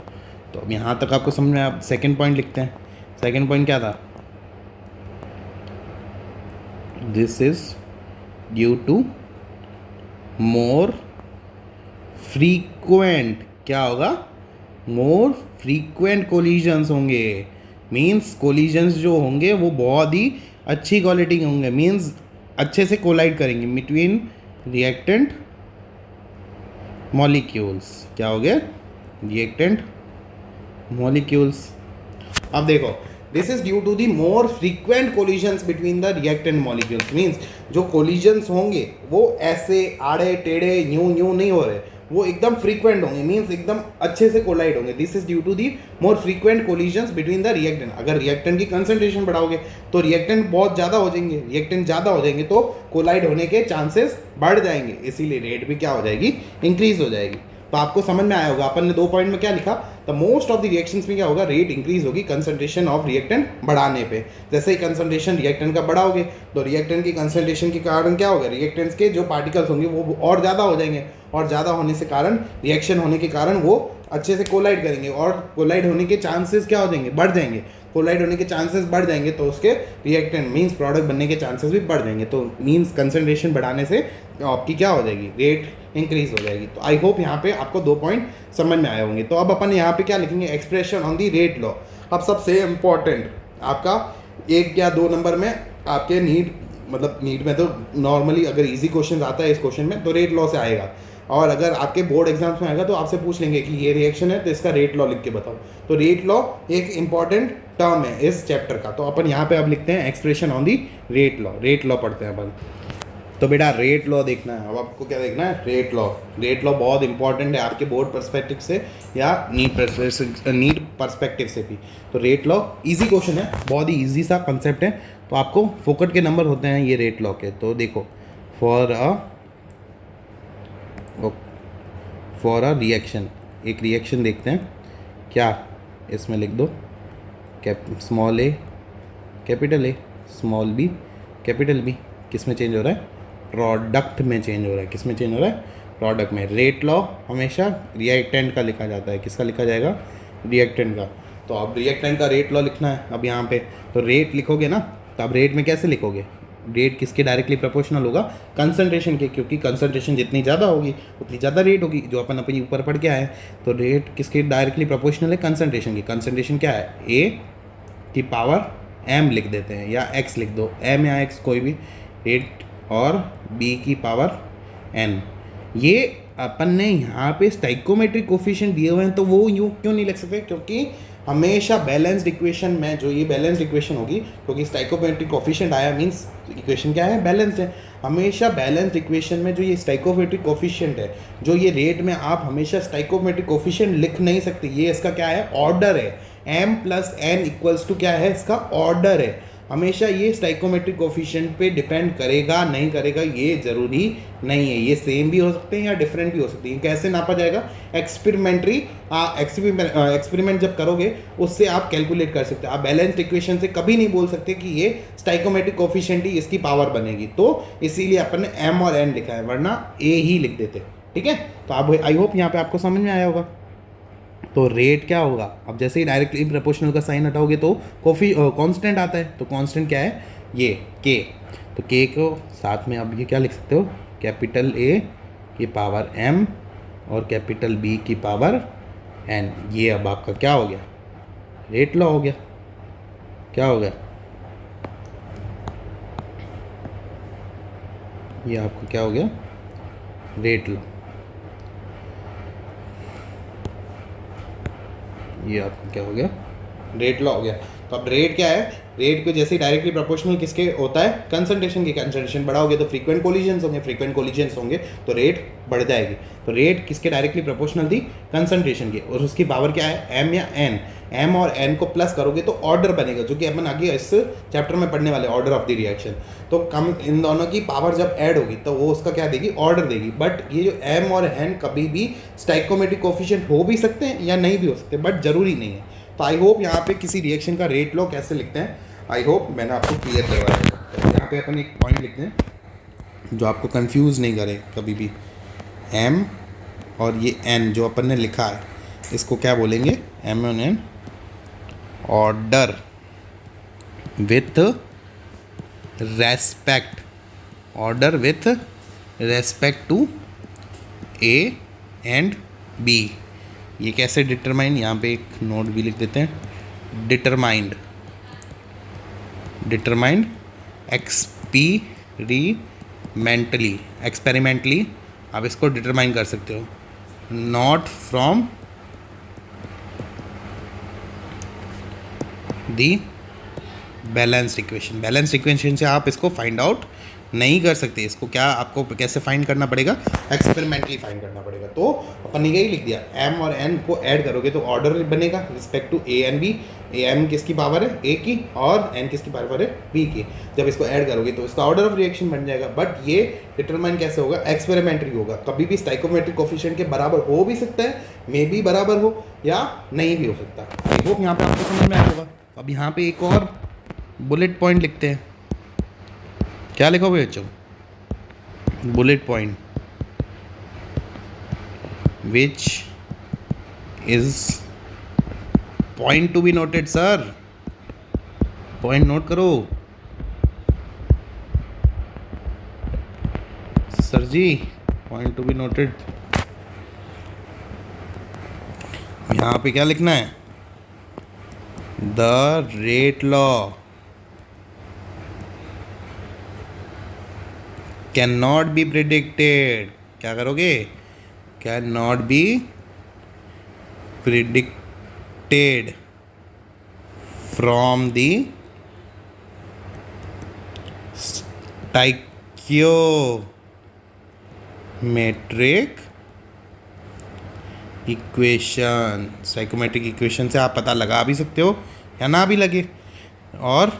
तो अब यहाँ तक आपको समझ में, आप सेकंड पॉइंट लिखते हैं। सेकंड पॉइंट क्या था, this is due to more frequent, क्या होगा, मोर फ्रीक्वेंट कोलिजन्स होंगे। मीन्स कोलिजन्स जो होंगे वो बहुत ही अच्छी क्वालिटी के होंगे, मीन्स अच्छे से कोलाइड करेंगे बिटवीन रिएक्टेंट मॉलिक्यूल्स। क्या हो गया, रिएक्टेंट मॉलिक्यूल्स। अब देखो, this is due to the more frequent collisions between the reactant molecules. मीन्स जो कोलिजन्स होंगे वो ऐसे आड़े टेढ़े यूं यूं नहीं हो रहे, वो एकदम फ्रीक्वेंट होंगे, मीन्स एकदम अच्छे से कोलाइड होंगे। This is due to the more frequent collisions between the reactant. अगर रिएक्टेंट की कंसंट्रेशन बढ़ाओगे तो रिएक्टेंट बहुत ज़्यादा हो जाएंगे, रिएक्टेंट ज़्यादा हो जाएंगे तो कोलाइड होने के चांसेस बढ़ जाएंगे, इसीलिए रेट भी क्या हो जाएगी, इंक्रीज हो जाएगी। तो आपको समझ में आया होगा, अपन ने 2 पॉइंट में क्या लिखा, the most of the reactions में क्या होगा, रेट इंक्रीज होगी कंसंट्रेशन ऑफ रिएक्टेंट बढ़ाने पे। जैसे ही कंसंट्रेशन रिएक्टेंट का बढ़ाओगे तो रिएक्टेंट की कंसंट्रेशन के कारण क्या होगा, रिएक्टेंट्स के जो पार्टिकल्स होंगे वो और ज़्यादा हो जाएंगे, और ज़्यादा होने से कारण, रिएक्शन होने के कारण वो अच्छे से कोलाइड करेंगे, और कोलाइड होने के चांसेस क्या हो जाएंगे, बढ़ जाएंगे। कोलाइड होने के चांसेस बढ़ जाएंगे तो उसके रिएक्टेंट मींस प्रोडक्ट बनने के चांसेस भी बढ़ जाएंगे। तो मींस कंसंट्रेशन बढ़ाने से आपकी क्या हो जाएगी, रेट इंक्रीज हो जाएगी। तो आई होप यहाँ पे आपको 2 पॉइंट समझ में आए होंगे। तो अब अपन यहाँ पे क्या लिखेंगे, expression on the rate law. अब सबसे इम्पॉर्टेंट आपका 1 या 2 नंबर में आपके नीट, मतलब नीट में तो नॉर्मली अगर इजी क्वेश्चन आता है इस क्वेश्चन में तो रेट लॉ से आएगा, और अगर आपके बोर्ड एग्जाम्स में आएगा तो आपसे पूछ लेंगे कि ये रिएक्शन है तो इसका रेट लॉ लिख के बताओ। तो रेट लॉ एक इंपॉर्टेंट टर्म है इस चैप्टर का। तो अपन यहाँ पे अब लिखते हैं expression on the rate law. Rate law पढ़ते हैं अपन। तो बेटा रेट लॉ देखना है। अब आपको क्या देखना है? Rate law. रेट लॉ बहुत इंपॉर्टेंट है आपके बोर्ड पर्सपेक्टिव से या नीट पर्सपेक्टिव से भी। तो रेट लॉ इजी क्वेश्चन है, बहुत ही इजी सा कंसेप्ट है। तो आपको फोकट के नंबर होते हैं ये रेट लॉ के। तो देखो फॉर अ रिएक्शन, एक रिएक्शन देखते हैं क्या, इसमें लिख दो small A capital A, small B capital B. किस में चेंज हो रहा है? प्रोडक्ट में चेंज हो रहा है। किस में चेंज हो रहा है? प्रोडक्ट में। रेट लॉ हमेशा रिएक्टेंट का लिखा जाता है। किसका लिखा जाएगा? रिएक्टेंट का। तो अब रिएक्टेंट का रेट लॉ लिखना है अब यहाँ पे। तो रेट लिखोगे ना, तो अब रेट में कैसे लिखोगे? रेट किसके डायरेक्टली प्रोपोर्शनल होगा? कंसंट्रेशन के, क्योंकि कंसंट्रेशन जितनी ज़्यादा होगी उतनी ज़्यादा रेट होगी, जो अपन अपनी ऊपर पढ़ के आए हैं। तो रेट किसके डायरेक्टली प्रोपोर्शनल है? कंसंट्रेशन की। कंसंट्रेशन क्या है? ए की पावर एम लिख देते हैं, या एक्स लिख दो, एम या एक्स कोई भी, रेट, और बी की पावर एन। ये अपन ने यहाँ पे स्टाइकोमेट्रिक कोफिशिएंट दिए हुए हैं, तो वो यूँ क्यों नहीं लिख सकते? क्योंकि हमेशा बैलेंस्ड इक्वेशन में जो ये बैलेंस्ड इक्वेशन होगी, क्योंकि स्टाइकोमेट्रिक कोफिशिएंट आया मीन्स इक्वेशन क्या है? बैलेंस्ड है। हमेशा बैलेंस्ड इक्वेशन में जो ये स्टाइकोमेट्रिक कोफिशिएंट है, जो ये रेट में आप हमेशा स्टाइकोमेट्रिक कोफिशिएंट लिख नहीं सकते। ये इसका क्या है? ऑर्डर है। m plus N equals to क्या है? इसका ऑर्डर है। हमेशा ये स्टाइकोमेट्रिक कोफिशिएंट पे डिपेंड करेगा नहीं करेगा ये ज़रूरी नहीं है। ये सेम भी हो सकते हैं या डिफरेंट भी हो सकते हैं। कैसे नापा जाएगा? एक्सपेरिमेंट जब करोगे उससे आप कैलकुलेट कर सकते हैं। आप बैलेंस्ड इक्वेशन से कभी नहीं बोल सकते कि ये स्टाइकोमेट्रिक कोफिशिएंट ही इसकी पावर बनेगी। तो इसीलिए अपन ने m और n लिखा है, वरना a ही लिख देते। ठीक है, तो आप आई होप यहाँ पे आपको समझ में आया होगा। तो रेट क्या होगा? अब जैसे ही डायरेक्टली प्रोपोर्शनल का साइन हटाओगे तो कांस्टेंट आता है। तो कांस्टेंट क्या है? ये के। तो के को साथ में अब ये क्या लिख सकते हो? कैपिटल ए की पावर एम और कैपिटल बी की पावर एन। ये अब आपका क्या हो गया? रेट लॉ हो गया। क्या हो गया? ये आपको क्या हो गया? Rate law. ये आपको क्या हो गया? रेट लॉ हो गया। तो अब रेट क्या है? रेट को जैसे डायरेक्टली प्रोपोर्शनल किसके होता है? कंसंट्रेशन की। कंसंट्रेशन बड़ा होगा तो फ्रीक्वेंट कोलिजन्स होंगे, फ्रीक्वेंट कोलिजन्स होंगे तो रेट बढ़ जाएगी। तो रेट किसके डायरेक्टली प्रोपोर्शनल थी? कंसंट्रेशन की। और उसकी पावर क्या है? एम या एन। एम और एन को प्लस करोगे तो ऑर्डर बनेगा, जो कि अपन आगे इस चैप्टर में पढ़ने वाले, ऑर्डर ऑफ द रिएक्शन। तो कम इन दोनों की पावर जब ऐड होगी तो वो उसका क्या देगी? ऑर्डर देगी। बट ये जो एम और एन कभी भी स्टाइकोमेट्रिक कोफिशिएंट हो भी सकते हैं या नहीं भी हो सकते, बट जरूरी नहीं है। तो आई होप यहाँ पे किसी रिएक्शन का रेट लॉ कैसे लिखते हैं, आई होप मैंने आपको क्लियर करवाया है। तो यहाँ पे अपन एक पॉइंट लिखते हैं जो आपको कंफ्यूज नहीं करे कभी भी। एम और ये एन जो अपन ने लिखा है, इसको क्या बोलेंगे? एम और N order with respect, order with respect to A and B. ये कैसे डिटरमाइन? यहाँ पे एक नोट भी लिख देते हैं। डिटरमाइंड एक्सपेरिमेंटली आप इसको डिटरमाइन कर सकते हो। Not from the balanced equation. Balanced equation से आप इसको फाइंड आउट नहीं कर सकते। इसको क्या आपको कैसे फाइंड करना पड़ेगा? एक्सपेरिमेंटली फाइंड करना पड़ेगा। तो अपन ने यही लिख दिया, एम और एन को ऐड करोगे तो ऑर्डर बनेगा respect to A and B. M किसकी पावर है? ए की, और एन किसकी पावर है? बी की। जब इसको ऐड करोगे तो इसका ऑर्डर ऑफ रिएक्शन बन जाएगा। बट ये डिटरमाइन कैसे होगा? एक्सपेरिमेंटली होगा। कभी भी स्टाइकोमेट्रिक कोफिशिएंट के बराबर हो भी सकता है, मे बी बराबर हो या नहीं भी हो सकता। आई होप यहाँ पे आपको समझ में आया होगा। अब यहाँ पे एक और बुलेट पॉइंट लिखते हैं। क्या लिखोगे बच्चों? Bullet point which is point to be noted. Sir point note करो sir ji, point to be noted. यहाँ पे क्या लिखना है? The rate law can not be predicted. क्या करोगे? Can not be predicted from the stoichiometric equation. Stoichiometric equation से आप पता लगा भी सकते हो या ना भी लगे, और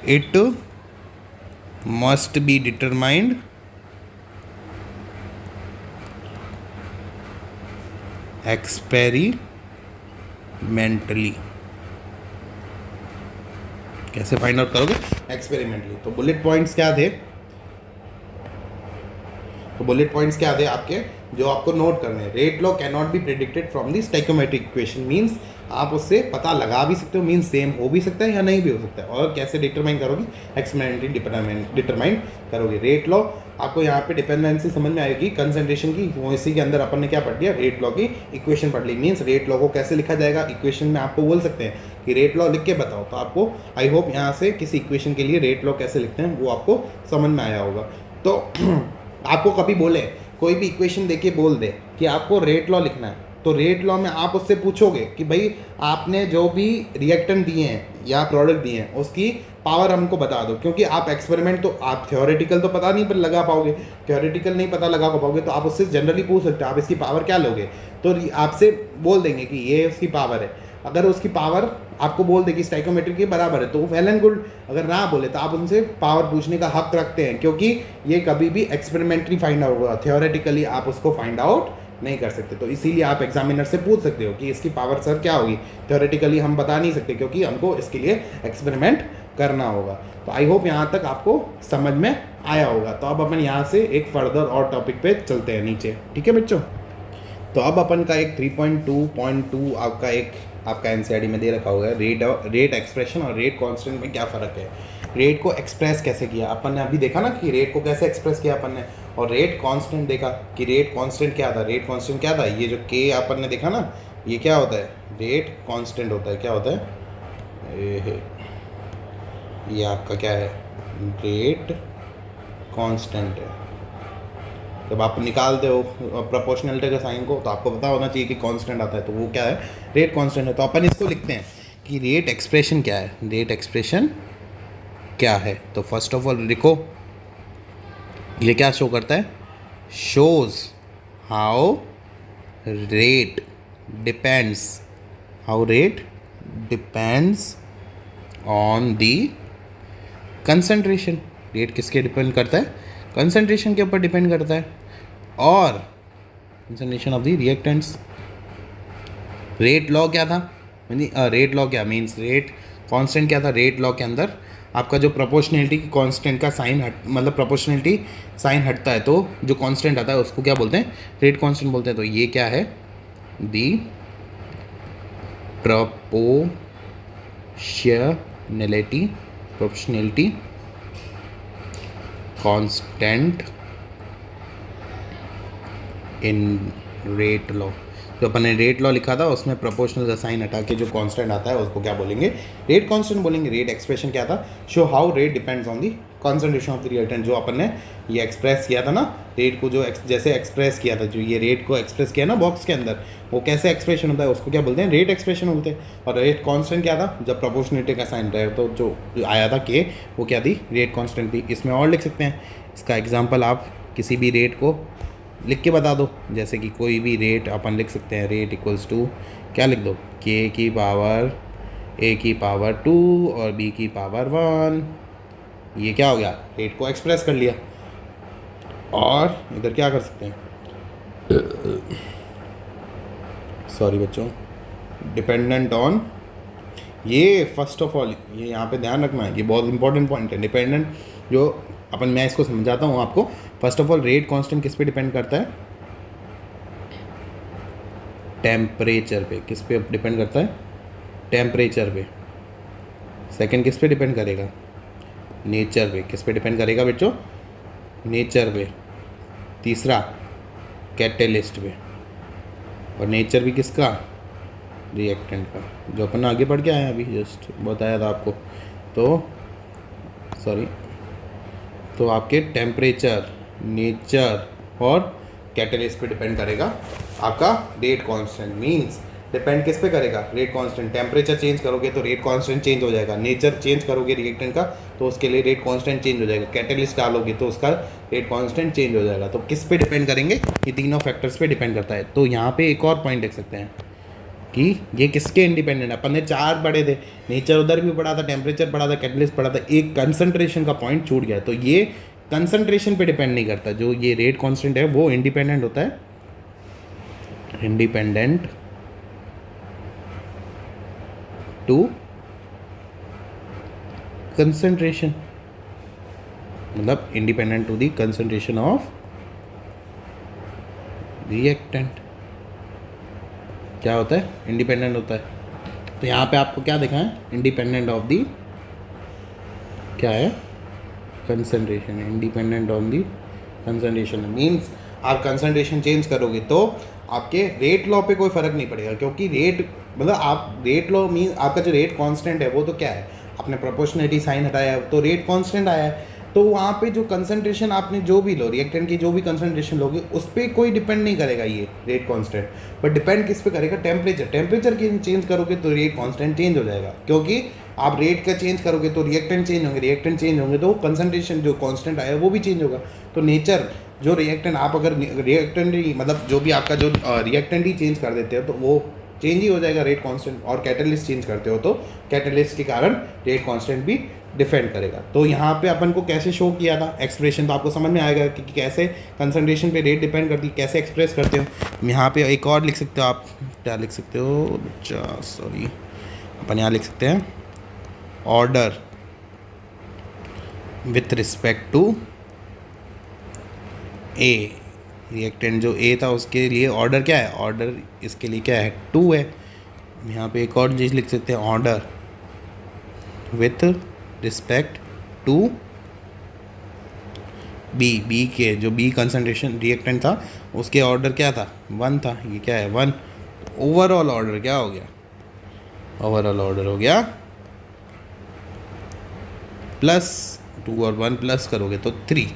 it must be determined experimentally. कैसे फाइंड आउट करोगे? एक्सपेरिमेंटली। तो बुलेट पॉइंट्स क्या थे? आपके जो आपको नोट करने हैं। Rate law can not B predicted from the stoichiometric equation, means आप उससे पता लगा भी सकते हो, मीन्स सेम हो भी सकता है या नहीं भी हो सकता है। और कैसे डिटरमाइन करोगे? एक्सपेरिमेंटली डिटरमाइन करोगे। रेट लॉ आपको यहाँ पे डिपेंडेंसी समझ में आएगी कंसंट्रेशन की, वो इसी के अंदर अपन ने क्या पढ़ लिया? रेट लॉ की इक्वेशन पढ़ ली। मीन्स रेट लॉ को कैसे लिखा जाएगा? इक्वेशन में आपको बोल सकते हैं कि रेट लॉ लिख के बताओ, तो आपको आई होप यहाँ से किसी इक्वेशन के लिए रेट लॉ कैसे लिखते हैं वो आपको समझ में आया होगा। तो आपको कभी बोले, कोई भी इक्वेशन देके बोल दे कि आपको रेट लॉ लिखना है, तो रेट लॉ में आप उससे पूछोगे कि भाई आपने जो भी रिएक्टेंट दिए हैं या प्रोडक्ट दिए हैं उसकी पावर हमको बता दो, क्योंकि आप एक्सपेरिमेंट तो आप थ्योरेटिकल तो पता नहीं पर लगा पाओगे, थ्योरेटिकल नहीं पता लगा पाओगे, तो आप उससे जनरली पूछ सकते हो आप इसकी पावर क्या लोगे, तो आपसे बोल देंगे कि ये उसकी पावर है। अगर उसकी पावर आपको बोल दे कि स्टाइकोमेट्रिक के बराबर है तो वेल एंड गुड। अगर ना बोले तो आप उनसे पावर पूछने का हक रखते हैं, क्योंकि ये कभी भी एक्सपेरिमेंटली फाइंड आउट होगा, थ्योरेटिकली आप उसको फाइंड आउट नहीं कर सकते। तो इसीलिए आप एग्जामिनर से पूछ सकते हो कि इसकी पावर सर क्या होगी। थ्योरेटिकली हम बता नहीं सकते क्योंकि हमको इसके लिए एक्सपेरिमेंट करना होगा। तो आई होप यहाँ तक आपको समझ में आया होगा। तो अब अपन यहाँ से एक फर्दर और टॉपिक पे चलते हैं नीचे, ठीक है बच्चों। तो अब अपन का एक 3.2.2 आपका एनसीईआरटी में दे रखा हुआ है, रेट एक्सप्रेशन और रेट कांस्टेंट में क्या फ़र्क है। रेट को एक्सप्रेस कैसे किया अपन ने, अभी देखा ना कि रेट को कैसे एक्सप्रेस किया अपन ने, और रेट कांस्टेंट देखा कि रेट कांस्टेंट क्या था। रेट कांस्टेंट क्या था? ये जो के अपन ने देखा ना, ये क्या होता है? रेट कांस्टेंट होता है। क्या होता है? ये आपका क्या है? रेट कांस्टेंट है। जब आप निकालते हो प्रोपोर्शनलिटी का साइन को तो आपको पता होना चाहिए कि कांस्टेंट आता है, तो वो क्या है? रेट कांस्टेंट है। तो अपन इसको लिखते हैं कि रेट एक्सप्रेशन क्या है। रेट एक्सप्रेशन क्या है? तो फर्स्ट ऑफ ऑल लिखो, ये क्या शो करता है? Shows how rate depends on the concentration. Rate किसके डिपेंड करता है? कंसंट्रेशन के ऊपर डिपेंड करता है, और concentration of the reactants. Rate law क्या था? रेट लॉ क्या मीन्स रेट कांस्टेंट क्या था? रेट लॉ के अंदर आपका जो प्रोपोर्शनलिटी की कांस्टेंट का साइन मतलब प्रोपोर्शनलिटी साइन हटता है तो जो कांस्टेंट आता है उसको क्या बोलते हैं? रेट कांस्टेंट बोलते हैं। तो ये क्या है? The proportionality constant in rate law. जो अपन ने रेट लॉ लिखा था उसमें प्रोपोर्शनल का साइन हटा के जो कांस्टेंट आता है उसको क्या बोलेंगे? रेट कांस्टेंट बोलेंगे। रेट एक्सप्रेशन क्या था? Show how rate depends on the concentration of the reactant. जो अपन ने ये एक्सप्रेस किया था ना, रेट को जो जैसे एक्सप्रेस किया था, जो ये रेट को एक्सप्रेस किया ना बॉक्स के अंदर, वो कैसे एक्सप्रेशन होता है उसको क्या बोलते हैं? रेट एक्सप्रेशन बोलते हैं। और रेट कांस्टेंट क्या था? जब प्रोपोर्शनलिटी का साइन था तो जो आया था के, वो क्या थी? रेट कांस्टेंट थी। इसमें और लिख सकते हैं, इसका एग्जाम्पल आप किसी भी रेट को लिख के बता दो, जैसे कि कोई भी रेट अपन लिख सकते हैं। रेट इक्वल्स टू क्या लिख दो? के की पावर ए की पावर 2 और बी की पावर 1। ये क्या हो गया? रेट को एक्सप्रेस कर लिया। और इधर क्या कर सकते हैं? सॉरी बच्चों, डिपेंडेंट ऑन, ये फर्स्ट ऑफ ऑल ये यहाँ पे ध्यान रखना है, ये बहुत इंपॉर्टेंट पॉइंट है। डिपेंडेंट जो अपन, मैं इसको समझाता हूँ आपको। First of all rate constant किस पे डिपेंड करता है? टेम्परेचर पे। किस पे डिपेंड करता है? टेम्परेचर पे। सेकंड किस पे डिपेंड करेगा? नेचर पे। किस पे डिपेंड करेगा बच्चों? नेचर पे। तीसरा कैटेलिस्ट पे। और नेचर भी किसका? रिएक्टेंट का, जो अपन आगे बढ़ के आए हैं, अभी जस्ट बताया था आपको। तो सॉरी, तो आपके टेम्परेचर, नेचर और कैटेलिस्ट पे डिपेंड करेगा आपका रेट कांस्टेंट। मींस डिपेंड किस पे करेगा? Rate constant. टेम्परेचर चेंज करोगे तो रेट कांस्टेंट चेंज हो जाएगा, नेचर चेंज करोगे रिएक्टेंट का तो उसके लिए रेट कांस्टेंट चेंज हो जाएगा, कैटलिस्ट डालोगे तो उसका रेट कांस्टेंट चेंज हो जाएगा। तो किस पे डिपेंड करेंगे, ये तीनों फैक्टर्स पे डिपेंड करता है। तो यहाँ पे एक और पॉइंट देख सकते हैं कि ये किसके इंडिपेंडेंट है। अपन ने 4 पढ़े थे, नेचर उधर भी पढ़ा था, टेम्परेचर पढ़ा था, कैटलिस्ट पढ़ा था, एक कंसंट्रेशन का पॉइंट छूट गया। तो ये कंसंट्रेशन पे डिपेंड नहीं करता, जो ये रेट कांस्टेंट है वो इंडिपेंडेंट होता है, इंडिपेंडेंट टू कंसंट्रेशन, मतलब independent to the concentration of reactant. क्या होता है, इंडिपेंडेंट होता है। तो यहाँ पे आपको क्या देखा है, इंडिपेंडेंट ऑफ दी क्या है, concentration, independent on the concentration. Means आप कंसंट्रेशन चेंज करोगे तो आपके रेट लॉ पे कोई फ़र्क नहीं पड़ेगा, क्योंकि रेट मतलब आप रेट लॉ मीन्स आपका जो रेट कांस्टेंट है वो तो क्या है, आपने प्रोपोर्शनलिटी साइन हटाया तो रेट कांस्टेंट आया है। तो वहाँ पे जो कंसंट्रेशन आपने जो भी लो, रिएक्टेंट की जो भी कंसंट्रेशन लोगे उस पर कोई डिपेंड नहीं करेगा ये रेट कांस्टेंट, बट डिपेंड किस पे करेगा, टेम्परेचर। टेम्परेचर की चेंज करोगे तो रेट कांस्टेंट चेंज हो जाएगा, क्योंकि आप रेट का चेंज करोगे तो रिएक्टेंट चेंज होंगे, रिएक्टेंट चेंज होंगे तो कंसंट्रेशन जो कांस्टेंट आया वो भी चेंज होगा। तो नेचर जो रिएक्टेंट, आप अगर रिएक्टेंट ही मतलब जो भी आपका जो रिएक्टेंट ही चेंज कर देते हो तो वो चेंज ही हो जाएगा रेट कांस्टेंट, और कैटलिस्ट चेंज करते हो तो कैटलिस्ट के कारण रेट कांस्टेंट भी डिफेंड करेगा। तो यहाँ पे अपन को कैसे शो किया था एक्सप्रेशन, तो आपको समझ में आएगा कि कैसे कंसंट्रेशन पे रेट डिपेंड करती है, कैसे एक्सप्रेस करते हो। यहाँ पे एक और लिख सकते हो आप, क्या लिख सकते हो बच्चा, सॉरी, अपन यहाँ लिख सकते हैं order with respect to A. Reactant जो ए था उसके लिए ऑर्डर क्या है, ऑर्डर इसके लिए क्या है, 2 है। यहाँ पे एक और चीज़ लिख सकते हैं, order with respect to B के जो बी कंसंट्रेशन रिएक्टेंट था उसके ऑर्डर क्या था, 1 था, ये क्या है 1। ओवरऑल ऑर्डर क्या हो गया, ओवरऑल ऑर्डर हो गया +2 और 1 प्लस करोगे तो 3।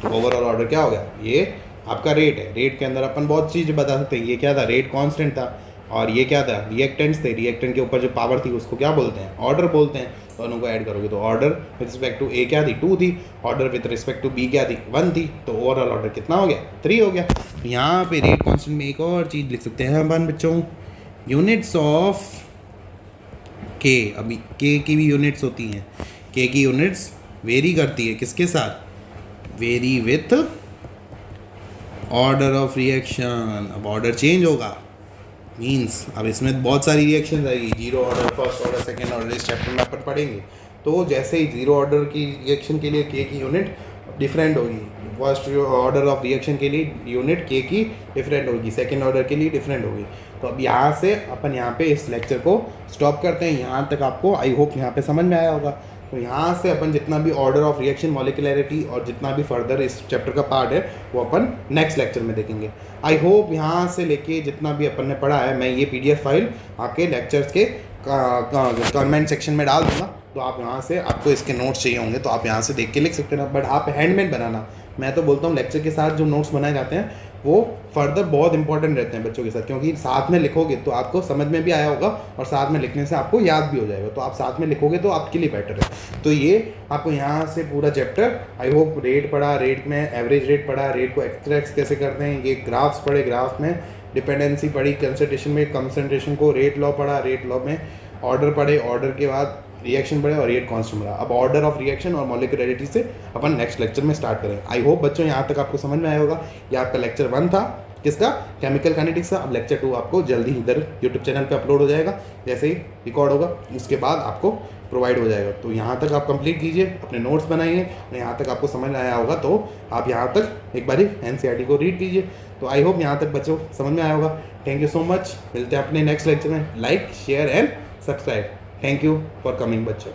तो ओवरऑल ऑर्डर क्या हो गया, ये आपका रेट है। रेट के अंदर अपन बहुत चीज़ बता सकते हैं, ये क्या था, रेट कांस्टेंट था, और ये क्या था, रिएक्टेंट्स थे। रिएक्टेंट के ऊपर जो पावर थी उसको क्या बोलते हैं, ऑर्डर बोलते हैं। दोनों को ऐड करोगे तो order with respect to A क्या थी, 2 थी, order with respect to B क्या थी, 1 थी। तो ओवरऑल ऑर्डर कितना हो गया, 3 हो गया। यहाँ पे रेट कांस्टेंट में एक और चीज़ लिख सकते हैं अपन बच्चों, यूनिट्स ऑफ के। अभी के की भी यूनिट्स होती हैं, के की यूनिट्स वेरी करती है किसके साथ, very with order of reaction. अब ऑर्डर चेंज होगा, मीन्स अब इसमें बहुत सारी रिएक्शन आएगी, 0 order, first order, second order, इस चैप्टर में अपन पढ़ेंगे। तो जैसे ही 0 ऑर्डर की रिएक्शन के लिए के की यूनिट डिफरेंट होगी, फर्स्ट ऑर्डर ऑफ रिएक्शन के लिए यूनिट के की डिफरेंट होगी, सेकेंड ऑर्डर के लिए डिफरेंट होगी। तो अब यहाँ से अपन यहाँ पे इस लेक्चर को स्टॉप करते हैं। यहाँ तक आपको आई होप यहाँ पे समझ में आया होगा। तो यहाँ से अपन जितना भी ऑर्डर ऑफ रिएक्शन, मॉलिक्यूलैरिटी और जितना भी फर्दर इस चैप्टर का पार्ट है वो अपन नेक्स्ट लेक्चर में देखेंगे। आई होप यहाँ से लेके जितना भी अपन ने पढ़ा है, मैं ये PDF फाइल आपके लेक्चर्स के कमेंट सेक्शन में डाल दूँगा। तो आप यहाँ से, आपको इसके नोट्स चाहिए होंगे तो आप यहाँ से देख के लिख सकते हैं, बट आप हैंडमेड बनाना। मैं तो बोलता हूँ लेक्चर के साथ जो नोट्स बनाए जाते हैं वो फर्दर बहुत इंपॉर्टेंट रहते हैं बच्चों के साथ, क्योंकि साथ में लिखोगे तो आपको समझ में भी आया होगा और साथ में लिखने से आपको याद भी हो जाएगा। तो आप साथ में लिखोगे तो आपके लिए बेटर है। तो ये आपको यहाँ से पूरा चैप्टर, आई होप रेट पढ़ा, रेट में एवरेज रेट पढ़ा, रेट को एक्सट्रैक्ट कैसे करते हैं, ये ग्राफ्स पढ़े, ग्राफ में डिपेंडेंसी पढ़ी, कंसंट्रेशन में कंसंट्रेशन को रेट लॉ पढ़ा, रेट लॉ में ऑर्डर पढ़े, ऑर्डर के बाद रिएक्शन बढ़े और रेट कांस्टेंट बढ़ा। अब ऑर्डर ऑफ रिएक्शन और मॉलिक्यूलैरिटी से अपन नेक्स्ट लेक्चर में स्टार्ट करें। आई होप बच्चों यहाँ तक आपको समझ में आया होगा। ये आपका लेक्चर 1 था, किसका, केमिकल काइनेटिक्स का। अब लेक्चर 2 आपको जल्दी इधर यूट्यूब चैनल पे अपलोड हो जाएगा, जैसे ही रिकॉर्ड होगा उसके बाद आपको प्रोवाइड हो जाएगा। तो यहाँ तक आप कंप्लीट कीजिए, अपने नोट्स बनाइए, और यहाँ तक आपको समझ में आया होगा तो आप यहाँ तक एक बार NCERT को रीड कीजिए। तो आई होप यहाँ तक बच्चों समझ में आया होगा। थैंक यू सो मच, मिलते हैं अपने नेक्स्ट लेक्चर में। Like, share and subscribe. Thank you for coming बच्चों।